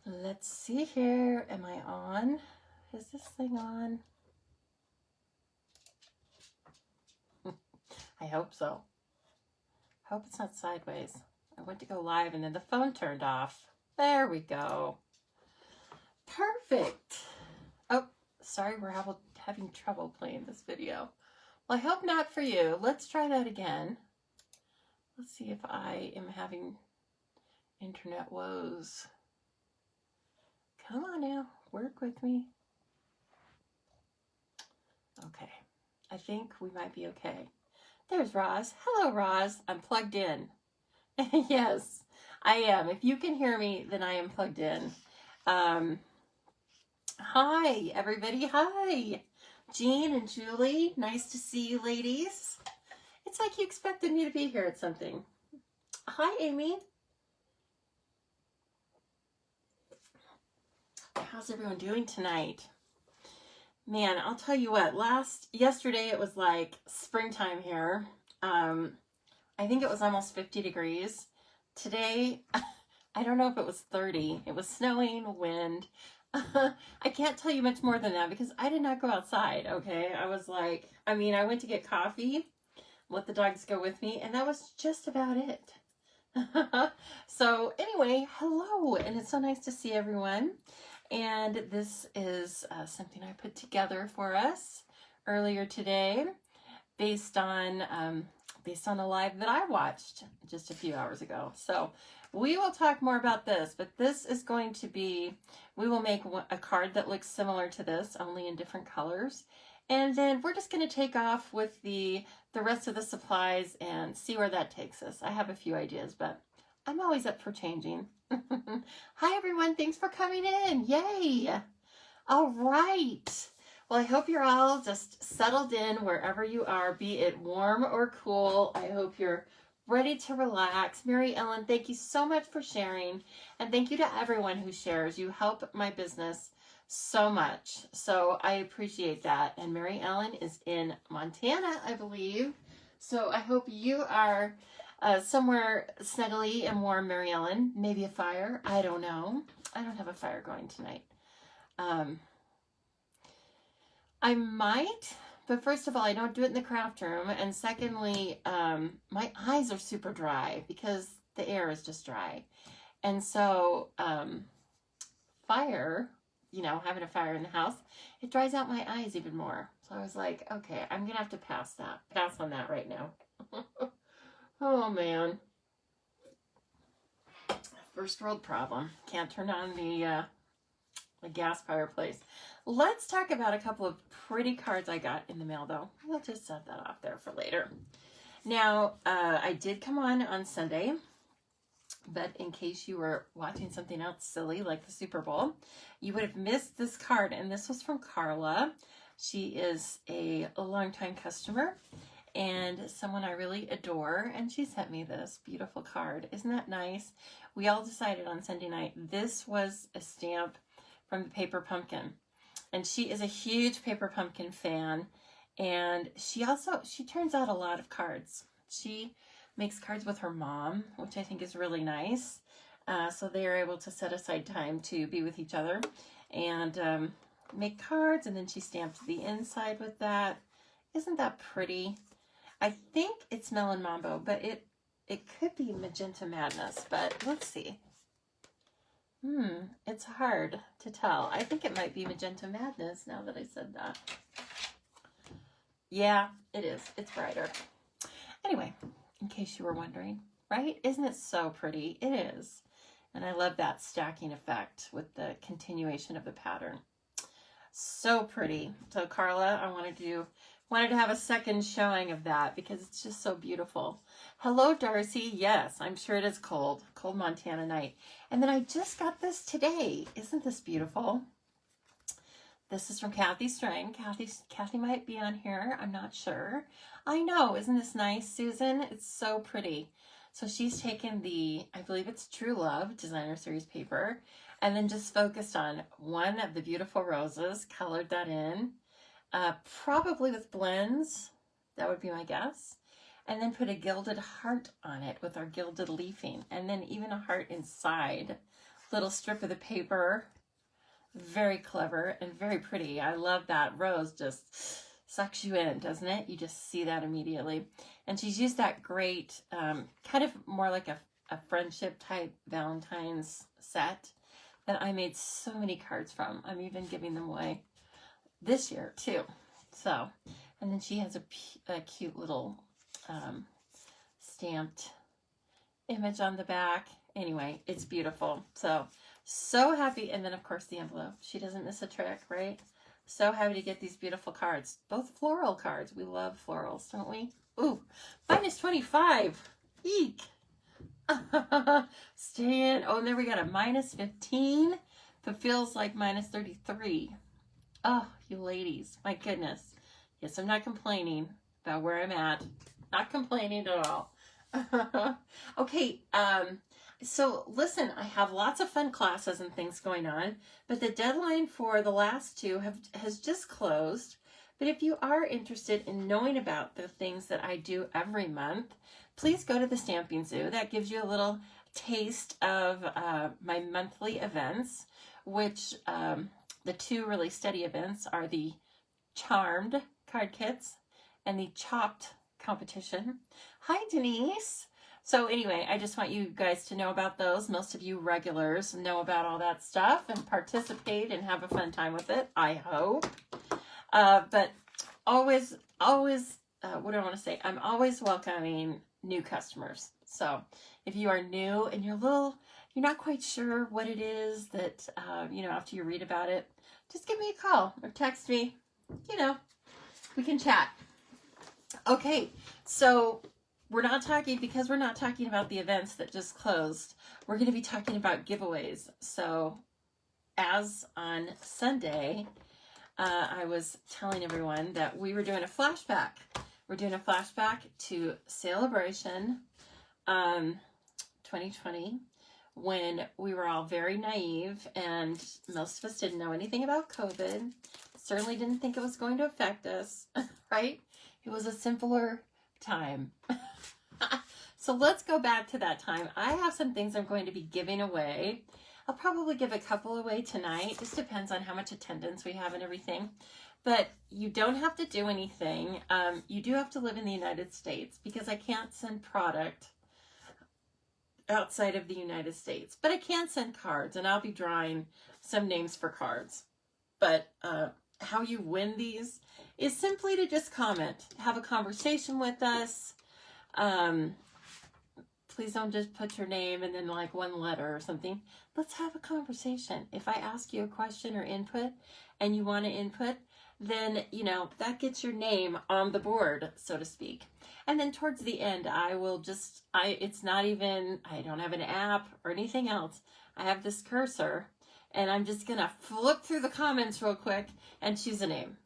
Let's see here. Am I on? Is this thing on? I hope so. Hope it's not sideways. I went to go live and then the phone turned off. There we go. Perfect. Oh, sorry, we're having trouble playing this video. Well, I hope not for you. Let's try that again. Let's see if I am having internet woes. Come on now, work with me. Okay, I think we might be okay. There's Roz. Hello, Roz. I'm plugged in. Yes, I am. If you can hear me, then I am plugged in. Hi, everybody. Hi. Jean and Julie. Nice to see you, ladies. It's like you expected me to be here at something. Hi, Amy. How's everyone doing tonight? Man, I'll tell you what, yesterday it was like springtime here. I think it was almost 50 degrees. Today, I don't know if it was 30. It was snowing, wind. I can't tell you much more than that because I did not go outside, okay? I went to get coffee, let the dogs go with me, and that was just about it. So anyway, hello, and it's so nice to see everyone. And this is something I put together for us earlier today based on a live that I watched just a few hours ago. So we will talk more about this, but this is going to be, we will make a card that looks similar to this, only in different colors. And then we're just going to take off with the rest of the supplies and see where that takes us. I have a few ideas, but I'm always up for changing. Hi, everyone. Thanks for coming in. Yay. All right. Well, I hope you're all just settled in wherever you are, be it warm or cool. I hope you're ready to relax. Mary Ellen, thank you so much for sharing. And thank you to everyone who shares. You help my business so much. So I appreciate that. And Mary Ellen is in Montana, I believe. So I hope you are somewhere snuggly and warm, Mary Ellen. Maybe a fire. I don't know. I don't have a fire going tonight. I might, but first of all, I don't do it in the craft room. And secondly, my eyes are super dry because the air is just dry. And so fire, having a fire in the house, it dries out my eyes even more. So I was like, okay, I'm going to have to pass on that right now. Oh, man. First world problem. Can't turn on the gas fireplace. Let's talk about a couple of pretty cards I got in the mail, though. We'll just set that off there for later. Now, I did come on Sunday, but in case you were watching something else silly like the Super Bowl, you would have missed this card, and this was from Carla. She is a longtime customer and someone I really adore, and she sent me this beautiful card. Isn't that nice? We all decided on Sunday night this was a stamp from the Paper Pumpkin, and she is a huge Paper Pumpkin fan, and she turns out a lot of cards. She makes cards with her mom, which I think is really nice. So they are able to set aside time to be with each other and make cards, and then she stamped the inside with that. Isn't that pretty? I think it's Melon Mambo, but it could be Magenta Madness, but let's see. It's hard to tell. I think it might be Magenta Madness now that I said that. Yeah, it is. It's brighter. Anyway, in case you were wondering, right? Isn't it so pretty? It is. And I love that stacking effect with the continuation of the pattern. So pretty. So Carla, I wanted to have a second showing of that because it's just so beautiful. Hello, Darcy. Yes, I'm sure it is cold Montana night. And then I just got this today. Isn't this beautiful? This is from Kathy Strang. Kathy might be on here. I'm not sure. I know. Isn't this nice, Susan? It's so pretty. So she's taken I believe it's True Love Designer Series paper, and then just focused on one of the beautiful roses, colored that in, probably with blends. That would be my guess. And then put a gilded heart on it with our gilded leafing, and then even a heart inside. little strip of the paper. Very clever and very pretty. I love that. Rose just sucks you in, doesn't it? You just see that immediately. And she's used that great, kind of more like a friendship type Valentine's set that I made so many cards from. I'm even giving them away this year too. So, and then she has a cute little stamped image on the back. Anyway, it's beautiful. So happy. And then of course the envelope. She doesn't miss a trick, right? So happy to get these beautiful cards. Both floral cards. We love florals, don't we? Ooh, minus 25. Eek. Stay in. Oh, and there we got a minus 15. But feels like minus 33. Oh, you ladies. My goodness. Yes, I'm not complaining about where I'm at. Not complaining at all. Okay, so listen, I have lots of fun classes and things going on, but the deadline for the last two has just closed. But if you are interested in knowing about the things that I do every month, please go to the Stamping Zoo. That gives you a little taste of my monthly events, which the two really steady events are the Charmed card kits and the Chopped competition. Hi, Denise. So anyway, I just want you guys to know about those. Most of you regulars know about all that stuff and participate and have a fun time with it, I hope. But always, what do I want to say? I'm always welcoming new customers. So if you are new and you're not quite sure what it is that, after you read about it, just give me a call or text me. We can chat. Okay, so we're not talking about the events that just closed. We're going to be talking about giveaways. So as on Sunday, I was telling everyone that we were doing a flashback. We're doing a flashback to Celebration 2020, when we were all very naive and most of us didn't know anything about COVID. Certainly didn't think it was going to affect us, right? It was a simpler time. So let's go back to that time. I have some things I'm going to be giving away. I'll probably give a couple away tonight. Just depends on how much attendance we have and everything. But you don't have to do anything. You do have to live in the United States because I can't send product outside of the United States. But I can send cards, and I'll be drawing some names for cards. But how you win these is simply to just comment. Have a conversation with us. Please don't just put your name and then like one letter or something. Let's have a conversation. If I ask you a question or input and you want to input, then, that gets your name on the board, so to speak. And then towards the end, I don't have an app or anything else. I have this cursor and I'm just going to flip through the comments real quick and choose a name.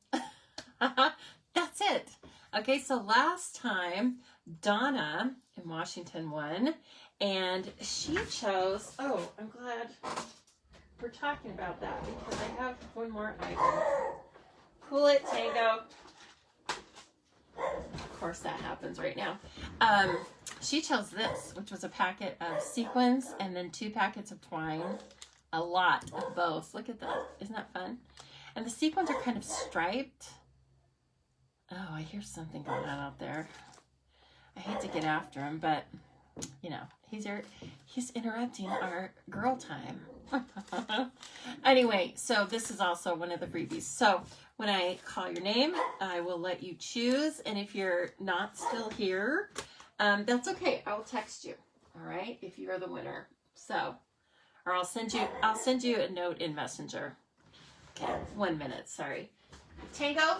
That's it. Okay, so last time, Donna in Washington won, and she chose, I'm glad we're talking about that because I have one more item. Cool it, Tango. Of course that happens right now. She chose this, which was a packet of sequins and then 2 packets of twine. A lot of both. Look at that. Isn't that fun? And the sequins are kind of striped. Oh, I hear something going on out there. I hate to get after him, but, he's interrupting our girl time. Anyway, so this is also one of the freebies. So when I call your name, I will let you choose. And if you're not still here, that's okay. I'll text you. All right. If you are the winner. So, or I'll send you a note in Messenger. Okay. 1 minute. Sorry. Tango,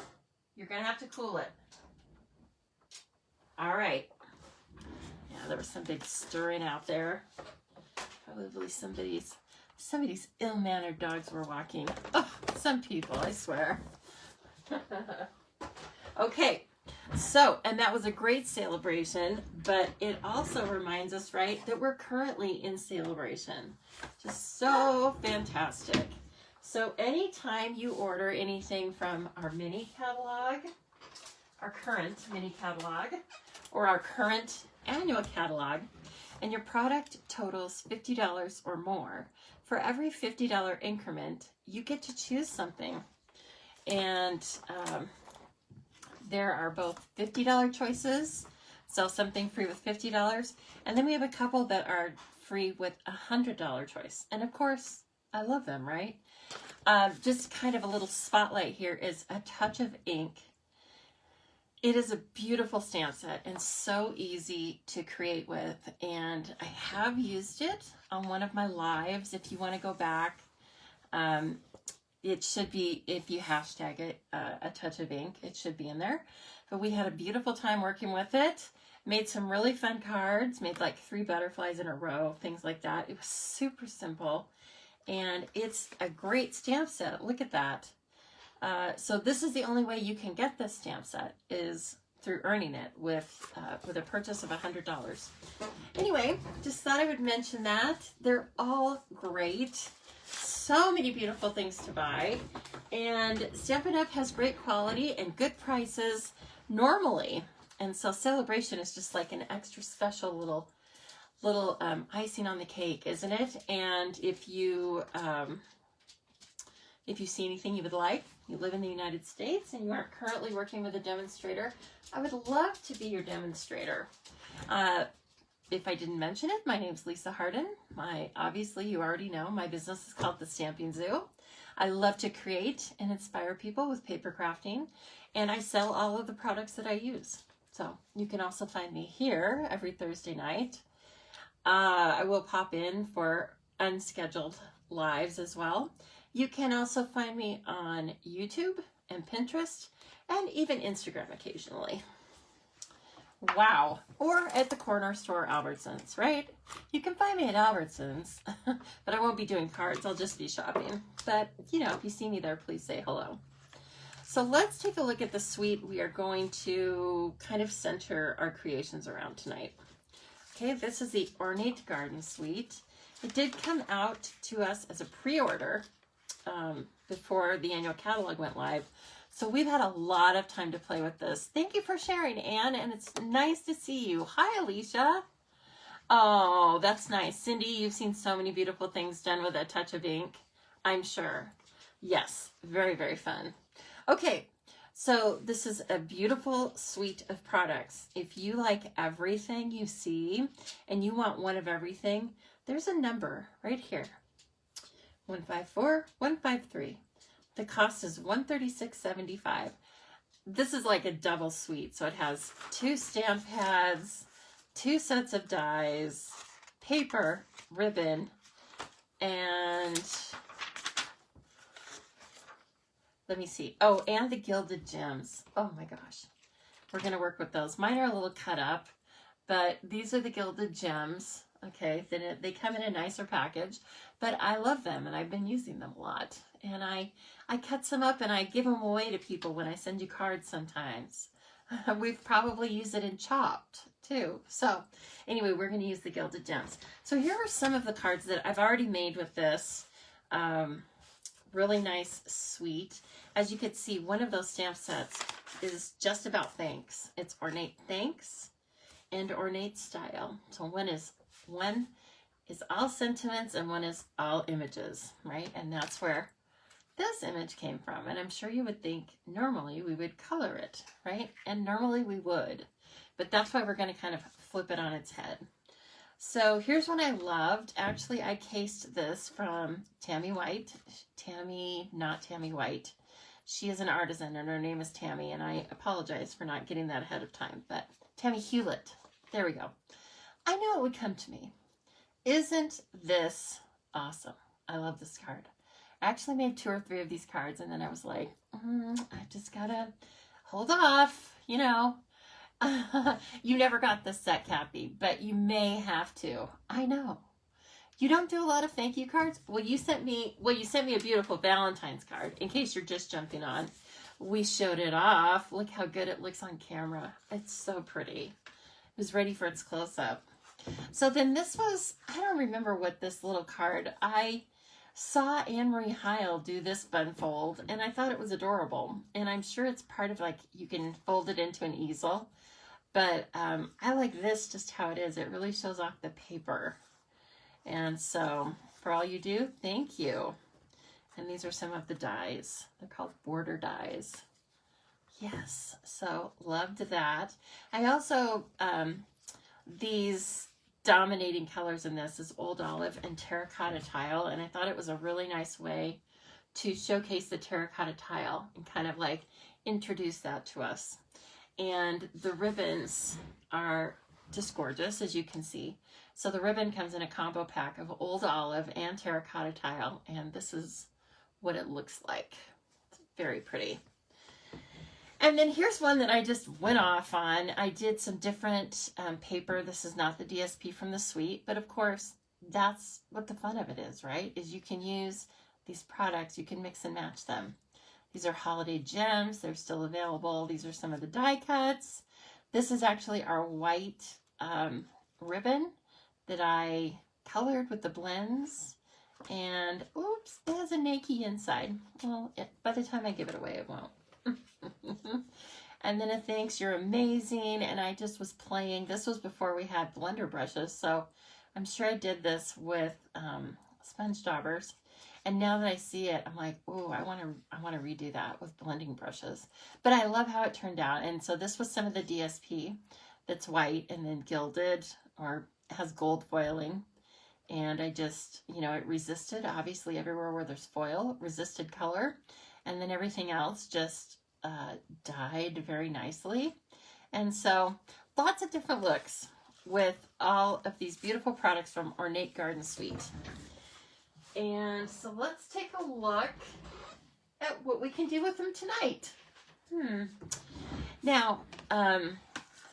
you're going to have to cool it. All right. Yeah, there was some big stirring out there. Probably somebody's ill-mannered dogs were walking. Oh, some people, I swear. Okay, so, and that was a great celebration, but it also reminds us, right, that we're currently in celebration. Just so fantastic. So anytime you order anything from our mini catalog, our current mini catalog, or our current annual catalog, and your product totals $50 or more, for every $50 increment, you get to choose something. And there are both $50 choices, so something free with $50, and then we have a couple that are free with $100 choice. And of course, I love them, right? Just kind of a little spotlight here is A Touch of Ink. It is a beautiful stamp set and so easy to create with, and I have used it on one of my lives. If you want to go back, it should be, if you hashtag it, A Touch of Ink, it should be in there. But we had a beautiful time working with it. Made some really fun cards, made like 3 butterflies in a row, things like that. It was super simple, and it's a great stamp set. Look at that. So this is the only way you can get this stamp set, is through earning it with a purchase of $100. Anyway, just thought I would mention that. They're all great. So many beautiful things to buy, and Stampin' Up! Has great quality and good prices normally, and so Celebration is just like an extra special little icing on the cake, isn't it? And if you see anything you would like, you live in the United States and you aren't currently working with a demonstrator, I would love to be your demonstrator. If I didn't mention it, my name's Lisa Hardin. Obviously, you already know, my business is called The Stamping Zoo. I love to create and inspire people with paper crafting, and I sell all of the products that I use. So you can also find me here every Thursday night. I will pop in for unscheduled lives as well. You can also find me on YouTube and Pinterest and even Instagram occasionally. Wow. Or at the corner store, Albertsons, right? You can find me at Albertsons, but I won't be doing cards. I'll just be shopping. But, you know, if you see me there, please say hello. So let's take a look at the suite we are going to kind of center our creations around tonight. Okay, this is the Ornate Garden Suite. It did come out to us as a pre-order before the annual catalog went live. So we've had a lot of time to play with this. Thank you for sharing, Anne, and it's nice to see you. Hi, Alicia. Oh, that's nice. Cindy, you've seen so many beautiful things done with A Touch of Ink, I'm sure. Yes, very, very fun. Okay, so this is a beautiful suite of products. If you like everything you see and you want one of everything, there's a number right here. 154, 153. The cost is $136.75. This is like a double suite, so it has 2 stamp pads, 2 sets of dies, paper, ribbon, and let me see. Oh, and the gilded gems. Oh my gosh. We're going to work with those. Mine are a little cut up, but these are the gilded gems. Okay, then they come in a nicer package, but I love them and I've been using them a lot. And I cut some up and I give them away to people when I send you cards sometimes. We've probably used it in Chopped too. So anyway, we're going to use the gilded gems. So here are some of the cards that I've already made with this really nice suite. As you can see, one of those stamp sets is just about thanks. It's Ornate Thanks and Ornate Style. So one is all sentiments and one is all images, right? And that's where this image came from. And I'm sure you would think normally we would color it, right? And normally we would, but that's why we're going to kind of flip it on its head. So here's one I loved. Actually, I cased this from Tammy White. Not Tammy White. She is an artisan and her name is Tammy, and I apologize for not getting that ahead of time, but Tammy Hewlett. There we go. I knew it would come to me. Isn't this awesome? I love this card. I actually made 2 or 3 of these cards, and then I was like, I just gotta hold off, you know. You never got this set, Kathy, but you may have to. I know. You don't do a lot of thank you cards? Well, you sent me a beautiful Valentine's card, in case you're just jumping on. We showed it off. Look how good it looks on camera. It's so pretty. It was ready for its close-up. So then this was, I don't remember what this little card, I saw Anne-Marie Heil do this bun fold, and I thought it was adorable. And I'm sure it's part of, like, you can fold it into an easel. But I like this just how it is. It really shows off the paper. And so for all you do, thank you. And these are some of the dies. They're called border dies. Yes, so loved that. I also, these dominating colors in this is Old Olive and Terracotta Tile, and I thought it was a really nice way to showcase the terracotta tile and kind of like introduce that to us. And the ribbons are just gorgeous, as you can see. So the ribbon comes in a combo pack of Old Olive and Terracotta Tile, and this is what it looks like. It's very pretty. And then here's one that I just went off on. I did some different paper. This is not the DSP from the suite, but of course, that's what the fun of it is, right? Is you can use these products, you can mix and match them. These are holiday gems. They're still available. These are some of the die cuts. This is actually our white ribbon that I colored with the blends. And oops, it has a Nike inside. Well, by the time I give it away, it won't. And then a thanks, you're amazing. And I just was playing. This was before we had blender brushes, so I'm sure I did this with sponge daubers. And now that I see it, I'm like, oh, I want to redo that with blending brushes. But I love how it turned out. And so this was some of the DSP that's white and then gilded or has gold foiling. And I just, you know, it resisted, obviously everywhere where there's foil, resisted color. And then everything else just dyed very nicely. And so lots of different looks with all of these beautiful products from Ornate Garden Suite. And so let's take a look at what we can do with them tonight. Now,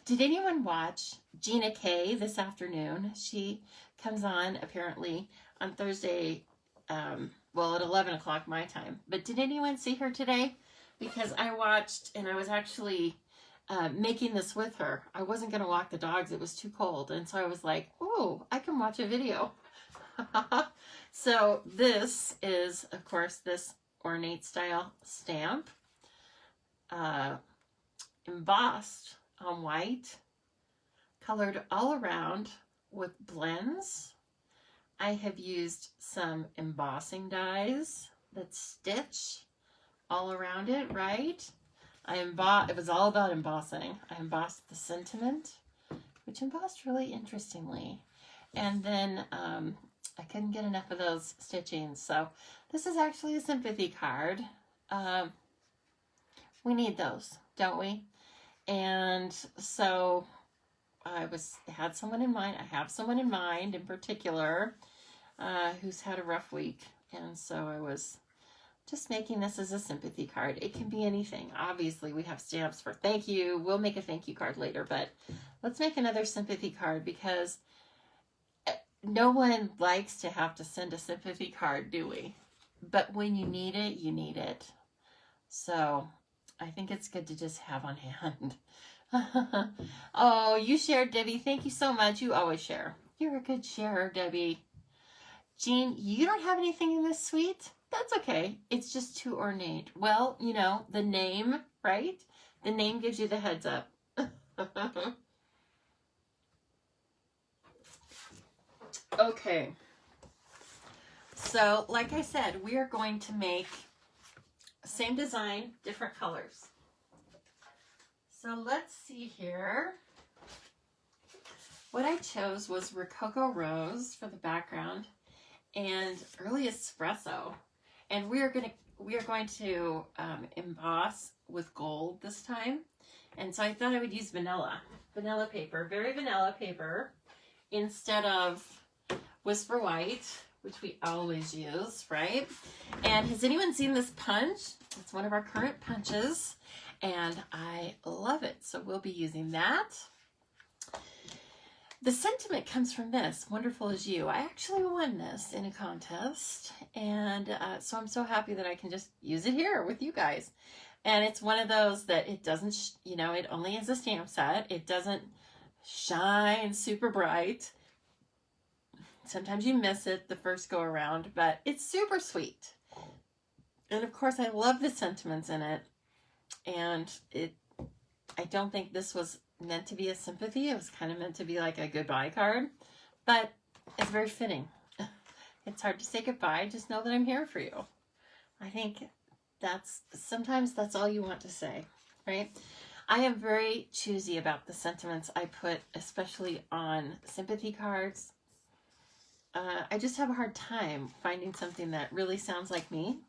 did anyone watch Gina K this afternoon? She comes on apparently on Thursday, well, at 11 o'clock my time. But did anyone see her today? Because I watched, and I was actually making this with her. I wasn't going to walk the dogs. It was too cold. And so I was like, oh, I can watch a video. So this is, of course, this ornate style stamp, embossed on white, colored all around with blends. I have used some embossing dies that stitch all around it, right? It was all about embossing. I embossed the sentiment, which embossed really interestingly. And then I couldn't get enough of those stitchings. So this is actually a sympathy card. We need those, don't we? And so I had someone in mind. I have someone in mind in particular who's had a rough week. And so I was just making this as a sympathy card. It can be anything. Obviously, we have stamps for thank you. We'll make a thank you card later, but let's make another sympathy card because no one likes to have to send a sympathy card, do we? But when you need it, you need it. So I think it's good to just have on hand. Oh, you shared, Debbie. Thank you so much. You always share. You're a good sharer, Debbie. Jean, you don't have anything in this suite? That's okay. It's just too ornate. Well, you know, the name, right? The name gives you the heads up. Okay. So, like I said, we are going to make same design, different colors. So let's see here. What I chose was Rococo Rose for the background and Early Espresso. And we are going to emboss with gold this time. And so I thought I would use vanilla paper, very vanilla paper, instead of Whisper White, which we always use, right? And has anyone seen this punch? It's one of our current punches, and I love it. So we'll be using that. The sentiment comes from this, Wonderful As You. I actually won this in a contest, and so I'm so happy that I can just use it here with you guys. And it's one of those that it doesn't, you know, it only is a stamp set. It doesn't shine super bright. Sometimes you miss it the first go around, but it's super sweet. And of course, I love the sentiments in it. And I don't think this was meant to be a sympathy. It was kind of meant to be like a goodbye card, but it's very fitting. It's hard to say goodbye. Just know that I'm here for you. I think sometimes that's all you want to say, right? I am very choosy about the sentiments I put, especially on sympathy cards. I just have a hard time finding something that really sounds like me.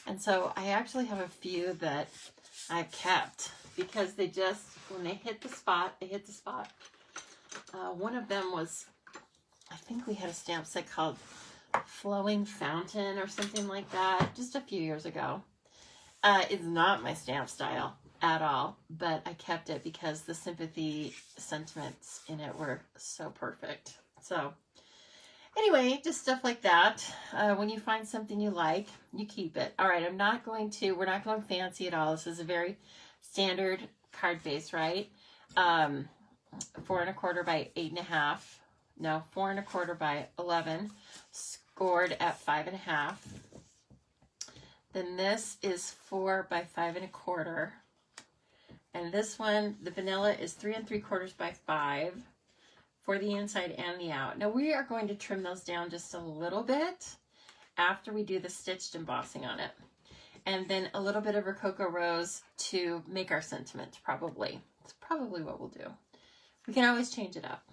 And so I actually have a few that I've kept because they just, when they hit the spot, they hit the spot. One of them was, I think we had a stamp set called Flowing Fountain or something like that just a few years ago. It's not my stamp style at all, but I kept it because the sympathy sentiments in it were so perfect. So anyway, just stuff like that. When you find something you like, you keep it. All right, we're not going fancy at all. This is a very standard card base, right? 4 1/4 by 8.5. No, 4 1/4 by 11. Scored at 5.5. Then this is 4 by 5 1/4. And this one, the vanilla, is 3 3/4 by 5 for the inside and the out. Now we are going to trim those down just a little bit after we do the stitched embossing on it. And then a little bit of Rococo Rose to make our sentiment, probably. It's probably what we'll do. We can always change it up.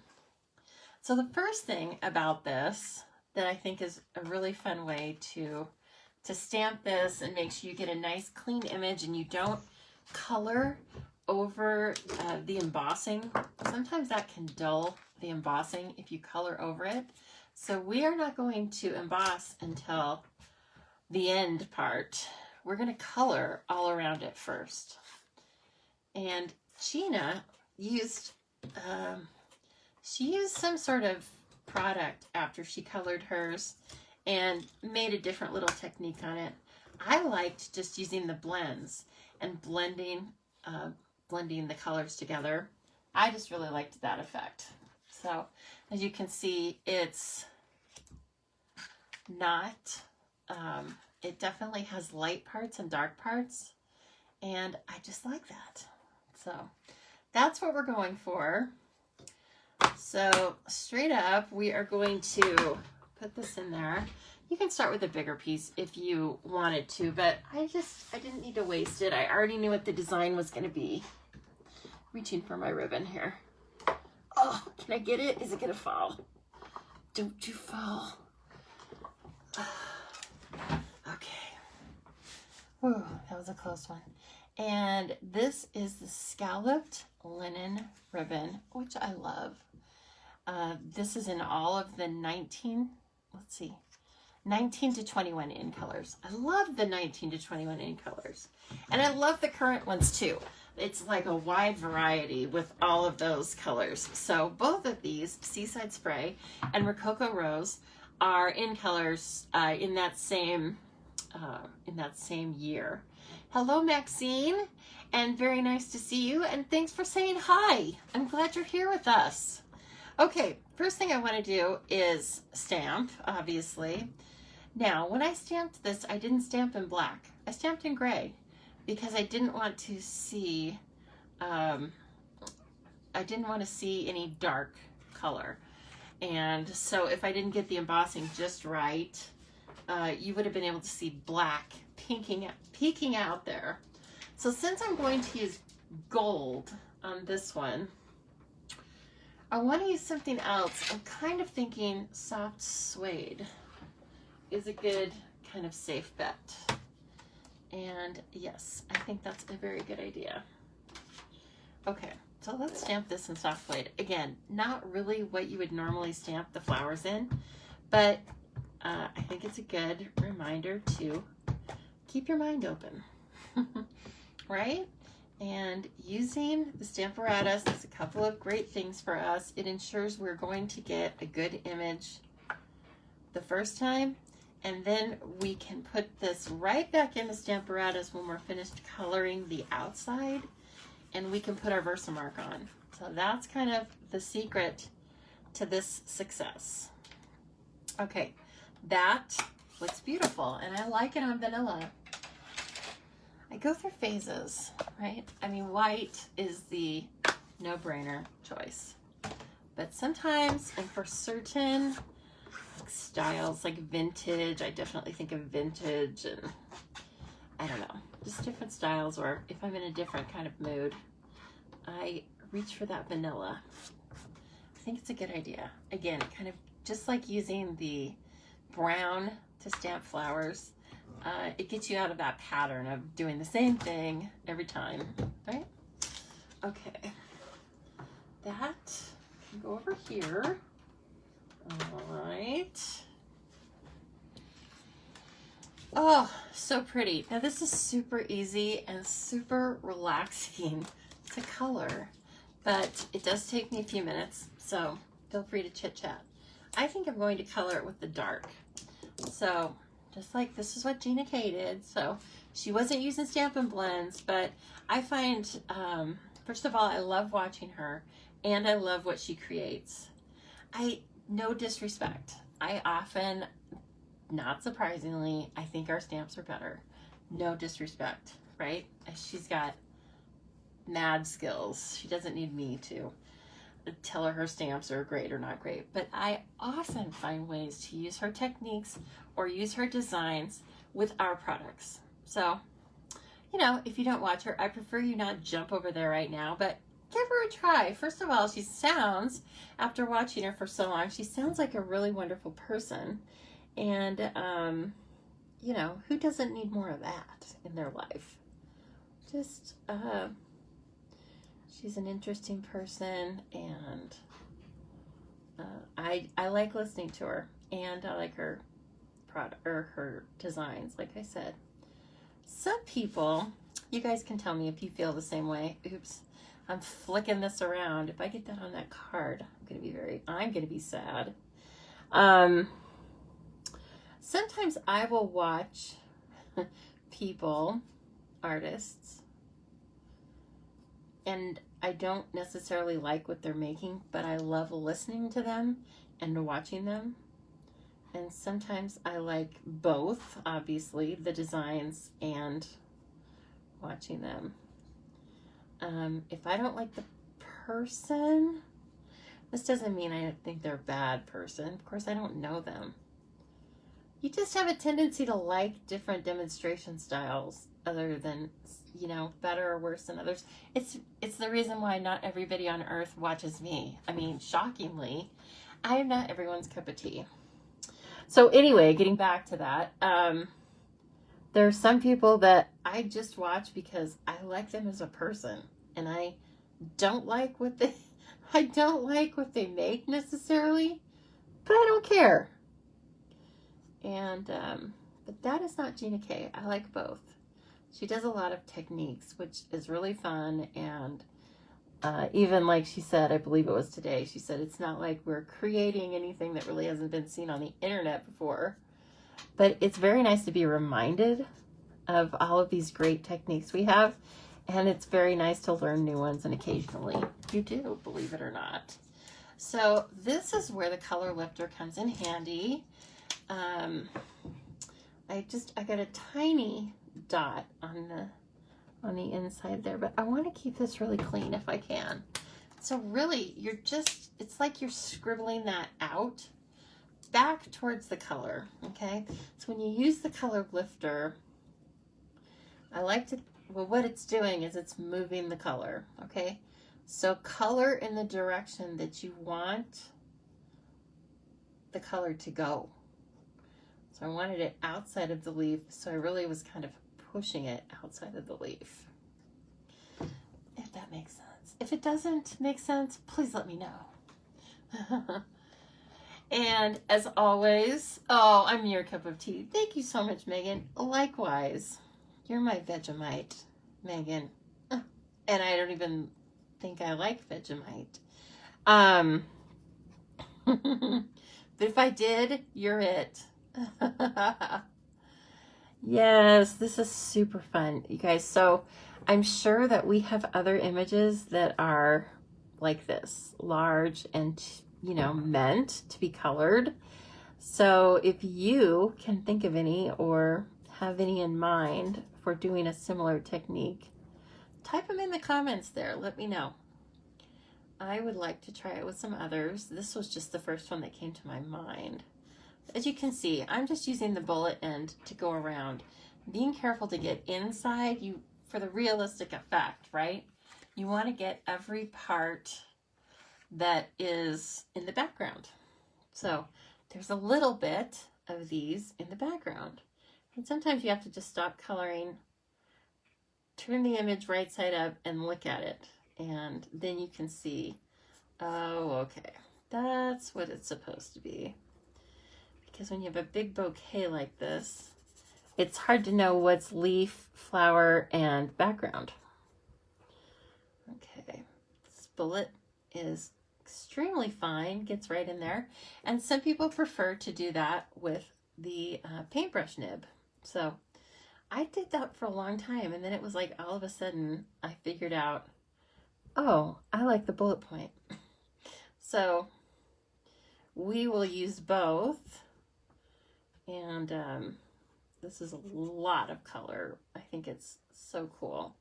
So the first thing about this that I think is a really fun way to stamp this and make sure you get a nice clean image and you don't color over the embossing. Sometimes that can dull the embossing if you color over it. So we are not going to emboss until the end part. We're going to color all around it first. And Gina used, she used some sort of product after she colored hers and made a different little technique on it. I liked just using the blends and blending the colors together. I just really liked that effect. So as you can see, it's not, it definitely has light parts and dark parts, and I just like that. So that's what we're going for. So straight up, we are going to put this in there. You can start with a bigger piece if you wanted to, but I didn't need to waste it. I already knew what the design was going to be. Reaching for my ribbon here. Oh, can I get it? Is it going to fall? Don't you fall. Okay. Whew, that was a close one. And this is the scalloped linen ribbon, which I love. This is in all of the 19 to 21 in colors. I love the 19 to 21 in colors. And I love the current ones too. It's like a wide variety with all of those colors. So both of these, Seaside Spray and Rococo Rose, are in colors in that same year. Hello, Maxine, and very nice to see you, and thanks for saying hi. I'm glad you're here with us. Okay, first thing I want to do is stamp, obviously. Now, when I stamped this, I didn't stamp in black. I stamped in gray because I didn't want to see any dark color. And so if I didn't get the embossing just right, you would have been able to see black peeking out there. So since I'm going to use gold on this one, I want to use something else. I'm kind of thinking soft suede is a good kind of safe bet. And yes, I think that's a very good idea. Okay, so let's stamp this in soft suede. Again, not really what you would normally stamp the flowers in, but I think it's a good reminder to keep your mind open, right? And using the Stamparatus does a couple of great things for us. It ensures we're going to get a good image the first time, and then we can put this right back in the Stamparatus when we're finished coloring the outside, and we can put our Versamark on. So that's kind of the secret to this success. Okay, that looks beautiful, and I like it on vanilla. I go through phases, right? I mean, white is the no-brainer choice. But sometimes, and for certain styles like vintage, I definitely think of vintage, and I don't know, just different styles, or if I'm in a different kind of mood, I reach for that vanilla. I think it's a good idea. Again, kind of just like using the brown to stamp flowers, it gets you out of that pattern of doing the same thing every time, right? Okay, that can go over here. All right. Oh, so pretty. Now this is super easy and super relaxing to color, but it does take me a few minutes, so feel free to chit chat. I think I'm going to color it with the dark. So just like this is what Gina K did. So she wasn't using Stampin' Blends, but I find, first of all, I love watching her and I love what she creates. No disrespect. I often, not surprisingly, I think our stamps are better. No disrespect, right? She's got mad skills. She doesn't need me to tell her stamps are great or not great, but I often find ways to use her techniques or use her designs with our products. So, you know, if you don't watch her, I prefer you not jump over there right now, but give her a try. First of all, she sounds, after watching her for so long, she sounds like a really wonderful person. And, you know, who doesn't need more of that in their life? Just, she's an interesting person, and I like listening to her, and I like her product or her designs, like I said. Some people, you guys can tell me if you feel the same way. Oops, I'm flicking this around. If I get that on that card, I'm gonna be sad. Sometimes I will watch people, artists, and I don't necessarily like what they're making, but I love listening to them and watching them. And sometimes I like both, obviously, the designs and watching them. If I don't like the person, this doesn't mean I think they're a bad person. Of course, I don't know them. You just have a tendency to like different demonstration styles other than, you know, better or worse than others. It's the reason why not everybody on earth watches me. I mean, shockingly, I am not everyone's cup of tea. So anyway, getting back to that, there are some people that I just watch because I like them as a person, and I don't like what they make necessarily, but I don't care. And but that is not Gina K. I like both. She does a lot of techniques, which is really fun. And even like she said, I believe it was today, she said it's not like we're creating anything that really hasn't been seen on the internet before. But it's very nice to be reminded of all of these great techniques we have. And it's very nice to learn new ones, and occasionally you do, believe it or not. So this is where the color lifter comes in handy. I got a tiny dot on the inside there, but I want to keep this really clean if I can. So really, it's like you're scribbling that out back towards the color, okay? So when you use the color lifter, what it's doing is it's moving the color, okay? So color in the direction that you want the color to go. So I wanted it outside of the leaf, so I really was kind of pushing it outside of the leaf. If that makes sense. If it doesn't make sense, please let me know. And as always, oh, I'm your cup of tea. Thank you so much, Megan. Likewise, you're my Vegemite, Megan. And I don't even think I like Vegemite. But if I did, you're it. Yes, this is super fun, you guys. So I'm sure that we have other images that are like this, large and, you know, meant to be colored. So if you can think of any or have any in mind for doing a similar technique, type them in the comments there. Let me know. I would like to try it with some others. This was just the first one that came to my mind. As you can see, I'm just using the bullet end to go around. Being careful to get inside for the realistic effect, right? You want to get every part that is in the background. So there's a little bit of these in the background. And sometimes you have to just stop coloring, turn the image right side up and look at it. And then you can see, oh, okay, that's what it's supposed to be. Because when you have a big bouquet like this, it's hard to know what's leaf, flower, and background. Okay, this bullet is extremely fine, gets right in there. And some people prefer to do that with the paintbrush nib. So I did that for a long time, and then it was like all of a sudden I figured out, oh, I like the bullet point. So we will use both. And this is a lot of color. I think it's so cool.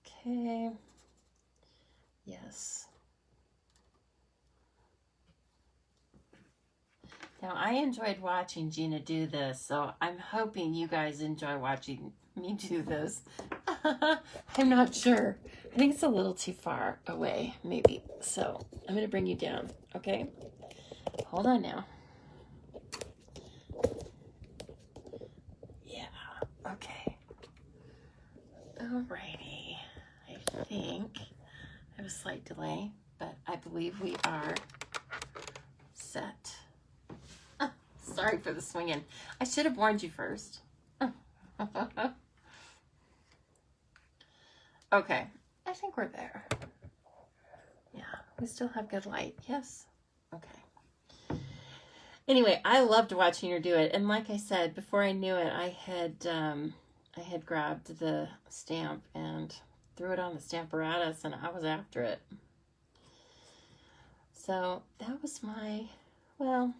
Okay. Yes. Now, I enjoyed watching Gina do this, so I'm hoping you guys enjoy watching me do this. I'm not sure. I think it's a little too far away, maybe. So I'm going to bring you down, okay? Hold on now. Yeah, okay. Alrighty. I think I have a slight delay, but I believe we are set. Sorry for the swinging. I should have warned you first. Okay, I think we're there. Yeah, we still have good light. Yes. Okay. Anyway, I loved watching her do it, and like I said, before I knew it, I had grabbed the stamp and threw it on the Stamparatus, and I was after it. So that was well,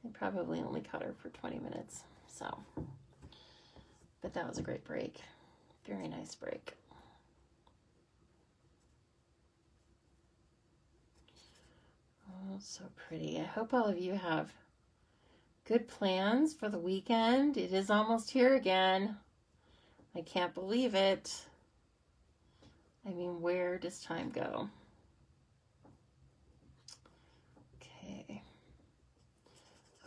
I probably only cut her for 20 minutes, so, but that was a great break. Very nice break. Oh, so pretty. I hope all of you have good plans for the weekend. It is almost here again. I can't believe it. I mean, where does time go? Okay.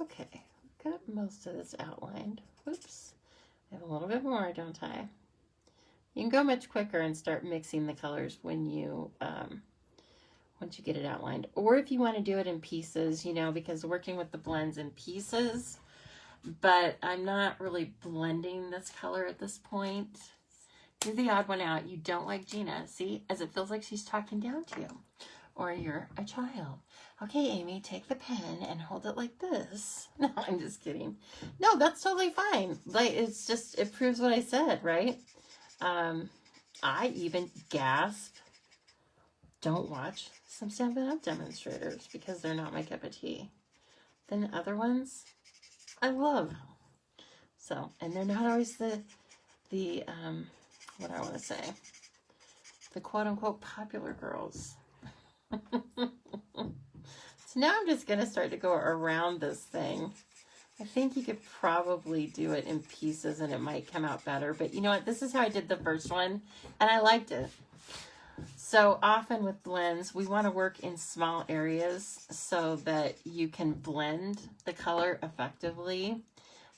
Okay, got most of this outlined. Whoops. I have a little bit more, don't I? You can go much quicker and start mixing the colors when you once you get it outlined, or if you want to do it in pieces, you know, because working with the blends in pieces, but I'm not really blending this color at this point. You're the odd one out. You don't like Gina. See, as it feels like she's talking down to you, or you're a child. Okay, Amy, take the pen and hold it like this. No, I'm just kidding. No, that's totally fine. Like, it's just, it proves what I said, right? I even gasp. Don't watch some Stampin' Up! Demonstrators because they're not my cup of tea. Then other ones, I love. So, and they're not always the what I want to say, the quote-unquote popular girls. So now I'm just going to start to go around this thing. I think you could probably do it in pieces and it might come out better. But you know what? This is how I did the first one, and I liked it. So often with blends, we want to work in small areas so that you can blend the color effectively.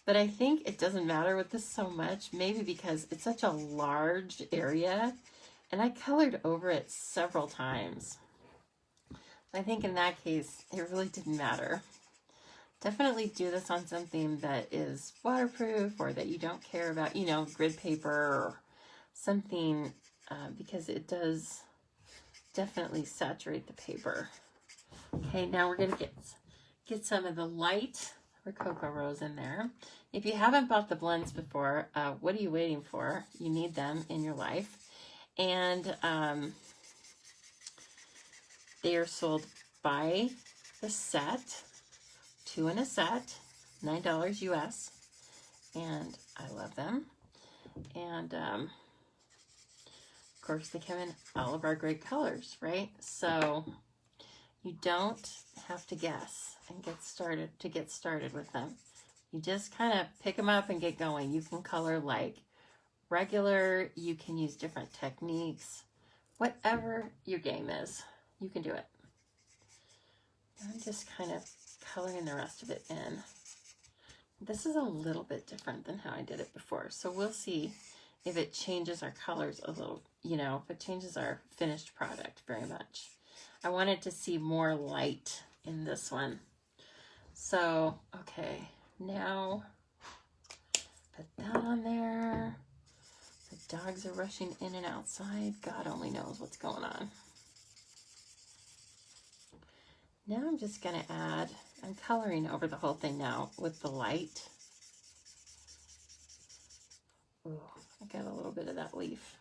But I think it doesn't matter with this so much, maybe because it's such a large area, and I colored over it several times. I think in that case, it really didn't matter. Definitely do this on something that is waterproof or that you don't care about, you know, grid paper or something, because it does definitely saturate the paper. Okay, now we're going to get some of the light Rococo Rose in there. If you haven't bought the blends before, what are you waiting for? You need them in your life. And they are sold by the set, 2 in a set, $9 US, and I love them. And Of course, they come in all of our great colors, right? So you don't have to guess and get started with them. You just kind of pick them up and get going. You can color like regular, you can use different techniques, whatever your game is, you can do it. I'm just kind of coloring the rest of it in. This is a little bit different than how I did it before, so we'll see if it changes our colors a little, you know, if it changes our finished product very much. I wanted to see more light in this one. So, okay, now put that on there. The dogs are rushing in and outside. God only knows what's going on. Now I'm just going to add, I'm coloring over the whole thing now with the light. Ooh, I got a little bit of that leaf.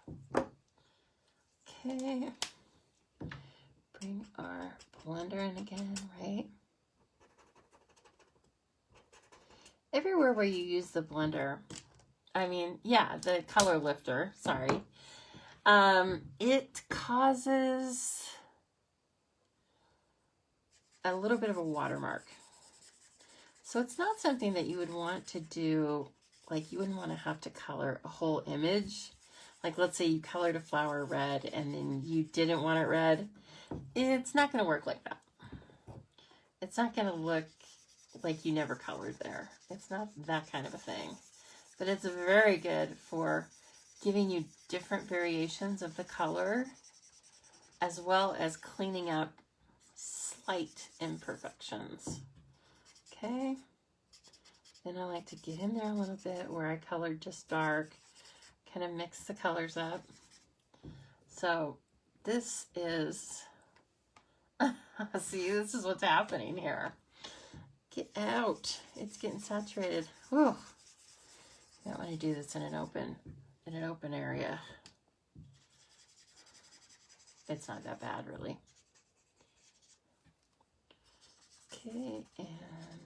Okay. Bring our blender in again, right? Everywhere where you use the blender, I mean, yeah, the color lifter, sorry, it causes a little bit of a watermark. So it's not something that you would want to do, like you wouldn't want to have to color a whole image. Like let's say you colored a flower red and then you didn't want it red. It's not going to work like that. It's not going to look like you never colored there. It's not that kind of a thing. But it's very good for giving you different variations of the color as well as cleaning up slight imperfections. Okay. Then I like to get in there a little bit where I colored just dark, kind of mix the colors up. So this is, see, this is what's happening here. Get out. It's getting saturated. Whew. You don't want to do this in an open area. It's not that bad, really. Okay, and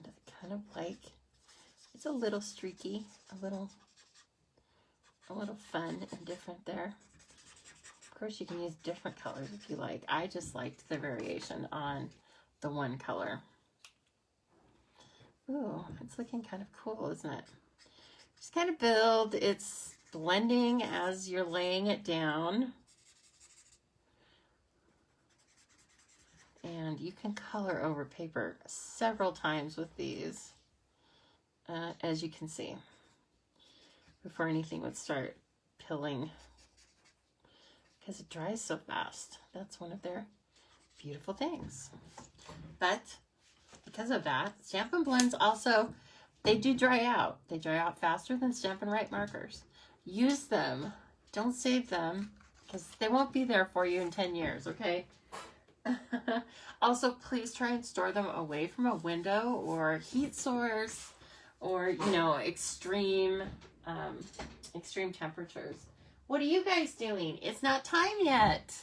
I kind of like, it's a little streaky, a little fun and different there. Of course, you can use different colors if you like. I just liked the variation on the one color. Ooh, it's looking kind of cool, isn't it? Just kind of build. It's blending as you're laying it down. And you can color over paper several times with these, as you can see, before anything would start pilling, because it dries so fast. That's one of their beautiful things. But because of that, Stampin' Blends also, they do dry out. They dry out faster than Stampin' Write markers. Use them. Don't save them, because they won't be there for you in 10 years, okay? Also, please try and store them away from a window or heat source or, you know, extreme temperatures. What are you guys doing? It's not time yet.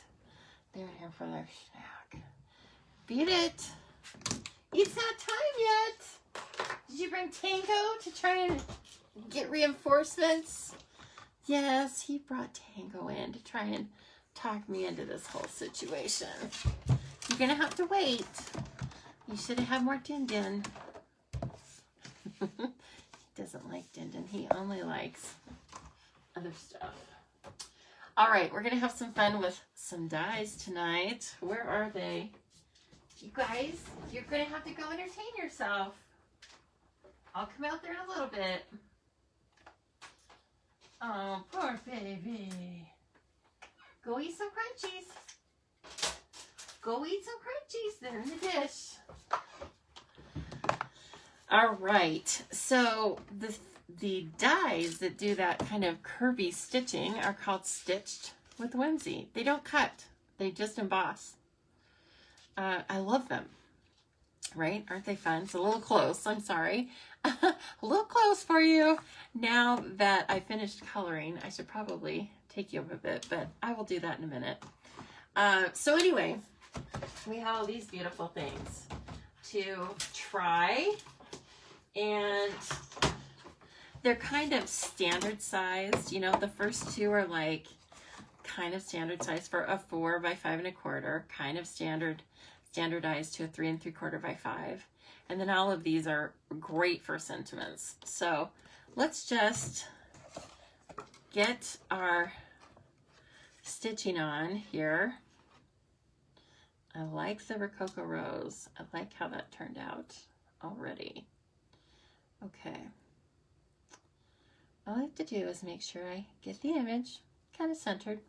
They're here for their snack. Beat it. It's not time yet. Did you bring Tango to try and get reinforcements? Yes, he brought Tango in to try and talk me into this whole situation. You're gonna have to wait. You should have had more Din Din. He doesn't like Din Din. He only likes other stuff. All right, we're gonna have some fun with some dies tonight. Where are they? You guys, you're gonna have to go entertain yourself. I'll come out there in a little bit. Oh, poor baby. Go eat some crunchies. Go eat some crunchies. They're in the dish. All right. So the dies that do that kind of curvy stitching are called Stitched with Whimsy. They don't cut. They just emboss. I love them. Right? Aren't they fun? It's a little close. I'm sorry. A little close for you. Now that I finished coloring, I should probably take you up a bit, but I will do that in a minute. So anyway, we have all these beautiful things to try, and they're kind of standard sized. You know, the first two are like kind of standard size for a 4 by 5 1/4, kind of standardized to a 3 3/4 by 5. And then all of these are great for sentiments. So let's just get our stitching on here. I like the Rococo Rose. I like how that turned out already. Okay. All I have to do is make sure I get the image kind of centered.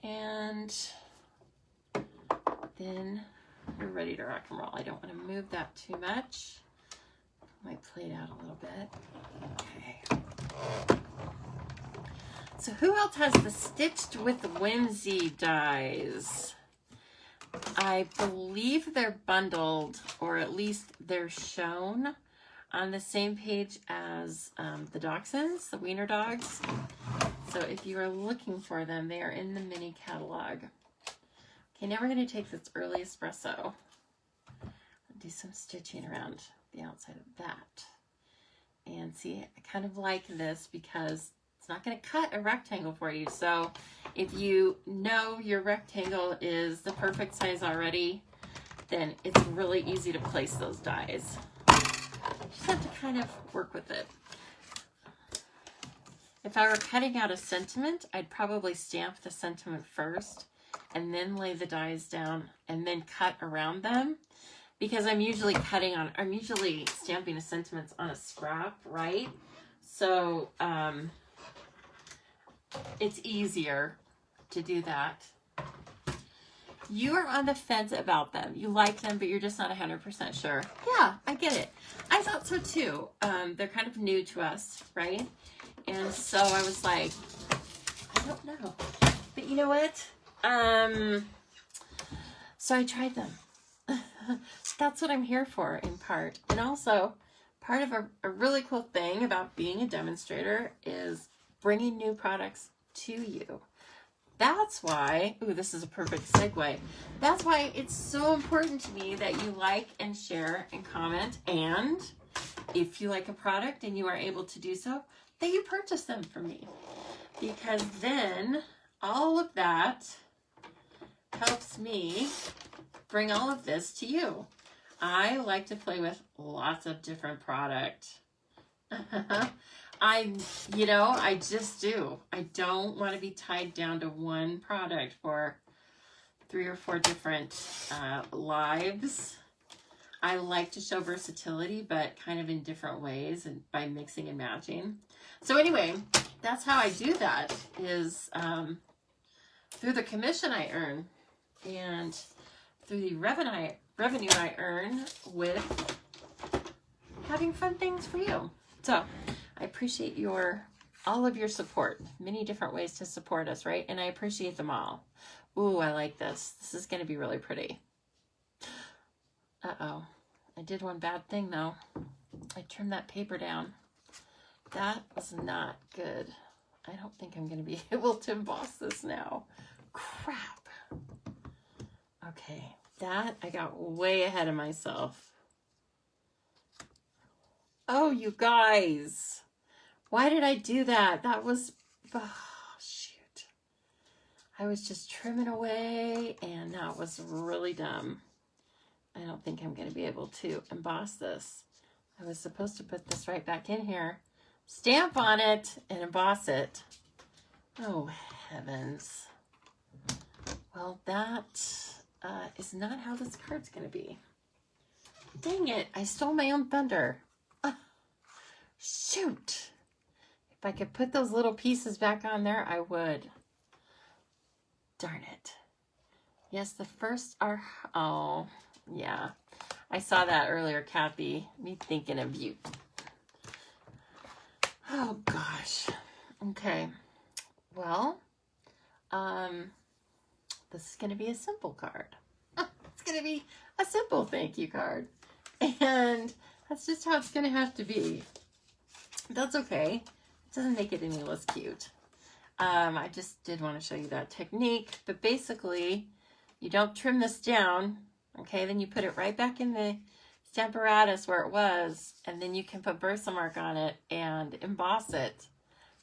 And then we're ready to rock and roll. I don't want to move that too much. Might play it out a little bit. Okay. So who else has the Stitched with Whimsy dies? I believe they're bundled, or at least they're shown on the same page as the Dachshunds, the Wiener Dogs. So if you are looking for them, they are in the mini catalog. Okay, now we're going to take this early espresso and do some stitching around the outside of that. And see, I kind of like this because it's not going to cut a rectangle for you. So if you know your rectangle is the perfect size already, then it's really easy to place those dies. You just have to kind of work with it. If I were cutting out a sentiment, I'd probably stamp the sentiment first and then lay the dies down and then cut around them, because I'm usually stamping the sentiments on a scrap, right? So it's easier to do that. You are on the fence about them. You like them, but you're just not 100% sure. Yeah, I get it. I thought so too. They're kind of new to us, right? And so I was like, I don't know. But you know what? So I tried them. That's what I'm here for, in part. And also, part of a really cool thing about being a demonstrator is bringing new products to you. That's why, ooh, this is a perfect segue. That's why it's so important to me that you like and share and comment. And if you like a product and you are able to do so, that you purchase them from me. Because then all of that helps me bring all of this to you. I like to play with lots of different product. I just do. I don't want to be tied down to one product for 3 or 4 different lives. I like to show versatility, but kind of in different ways and by mixing and matching. So anyway, that's how I do that, is through the commission I earn and through the revenue I earn with having fun things for you. So I appreciate all of your support. Many different ways to support us, right? And I appreciate them all. Ooh, I like this. This is going to be really pretty. Uh-oh. I did one bad thing, though. I trimmed that paper down. That was not good. I don't think I'm going to be able to emboss this now. Crap. Okay. That, I got way ahead of myself. Oh, you guys. Why did I do that? That was, oh, shoot. I was just trimming away, and that was really dumb. I don't think I'm going to be able to emboss this. I was supposed to put this right back in here, stamp on it, and emboss it. Oh, heavens. Well, that is not how this card's going to be. Dang it, I stole my own thunder. Shoot. If I could put those little pieces back on there, I would. Darn it. Yes, the first are, oh, yeah. I saw that earlier, Kathy. Me thinking of you. Oh, gosh. Okay. Well, this is going to be a simple card. It's going to be a simple thank you card. And that's just how it's going to have to be. That's okay. It doesn't make it any less cute. I just did want to show you that technique. But basically, you don't trim this down. Okay, then you put it right back in the Stamparatus where it was. And then you can put Versamark on it and emboss it.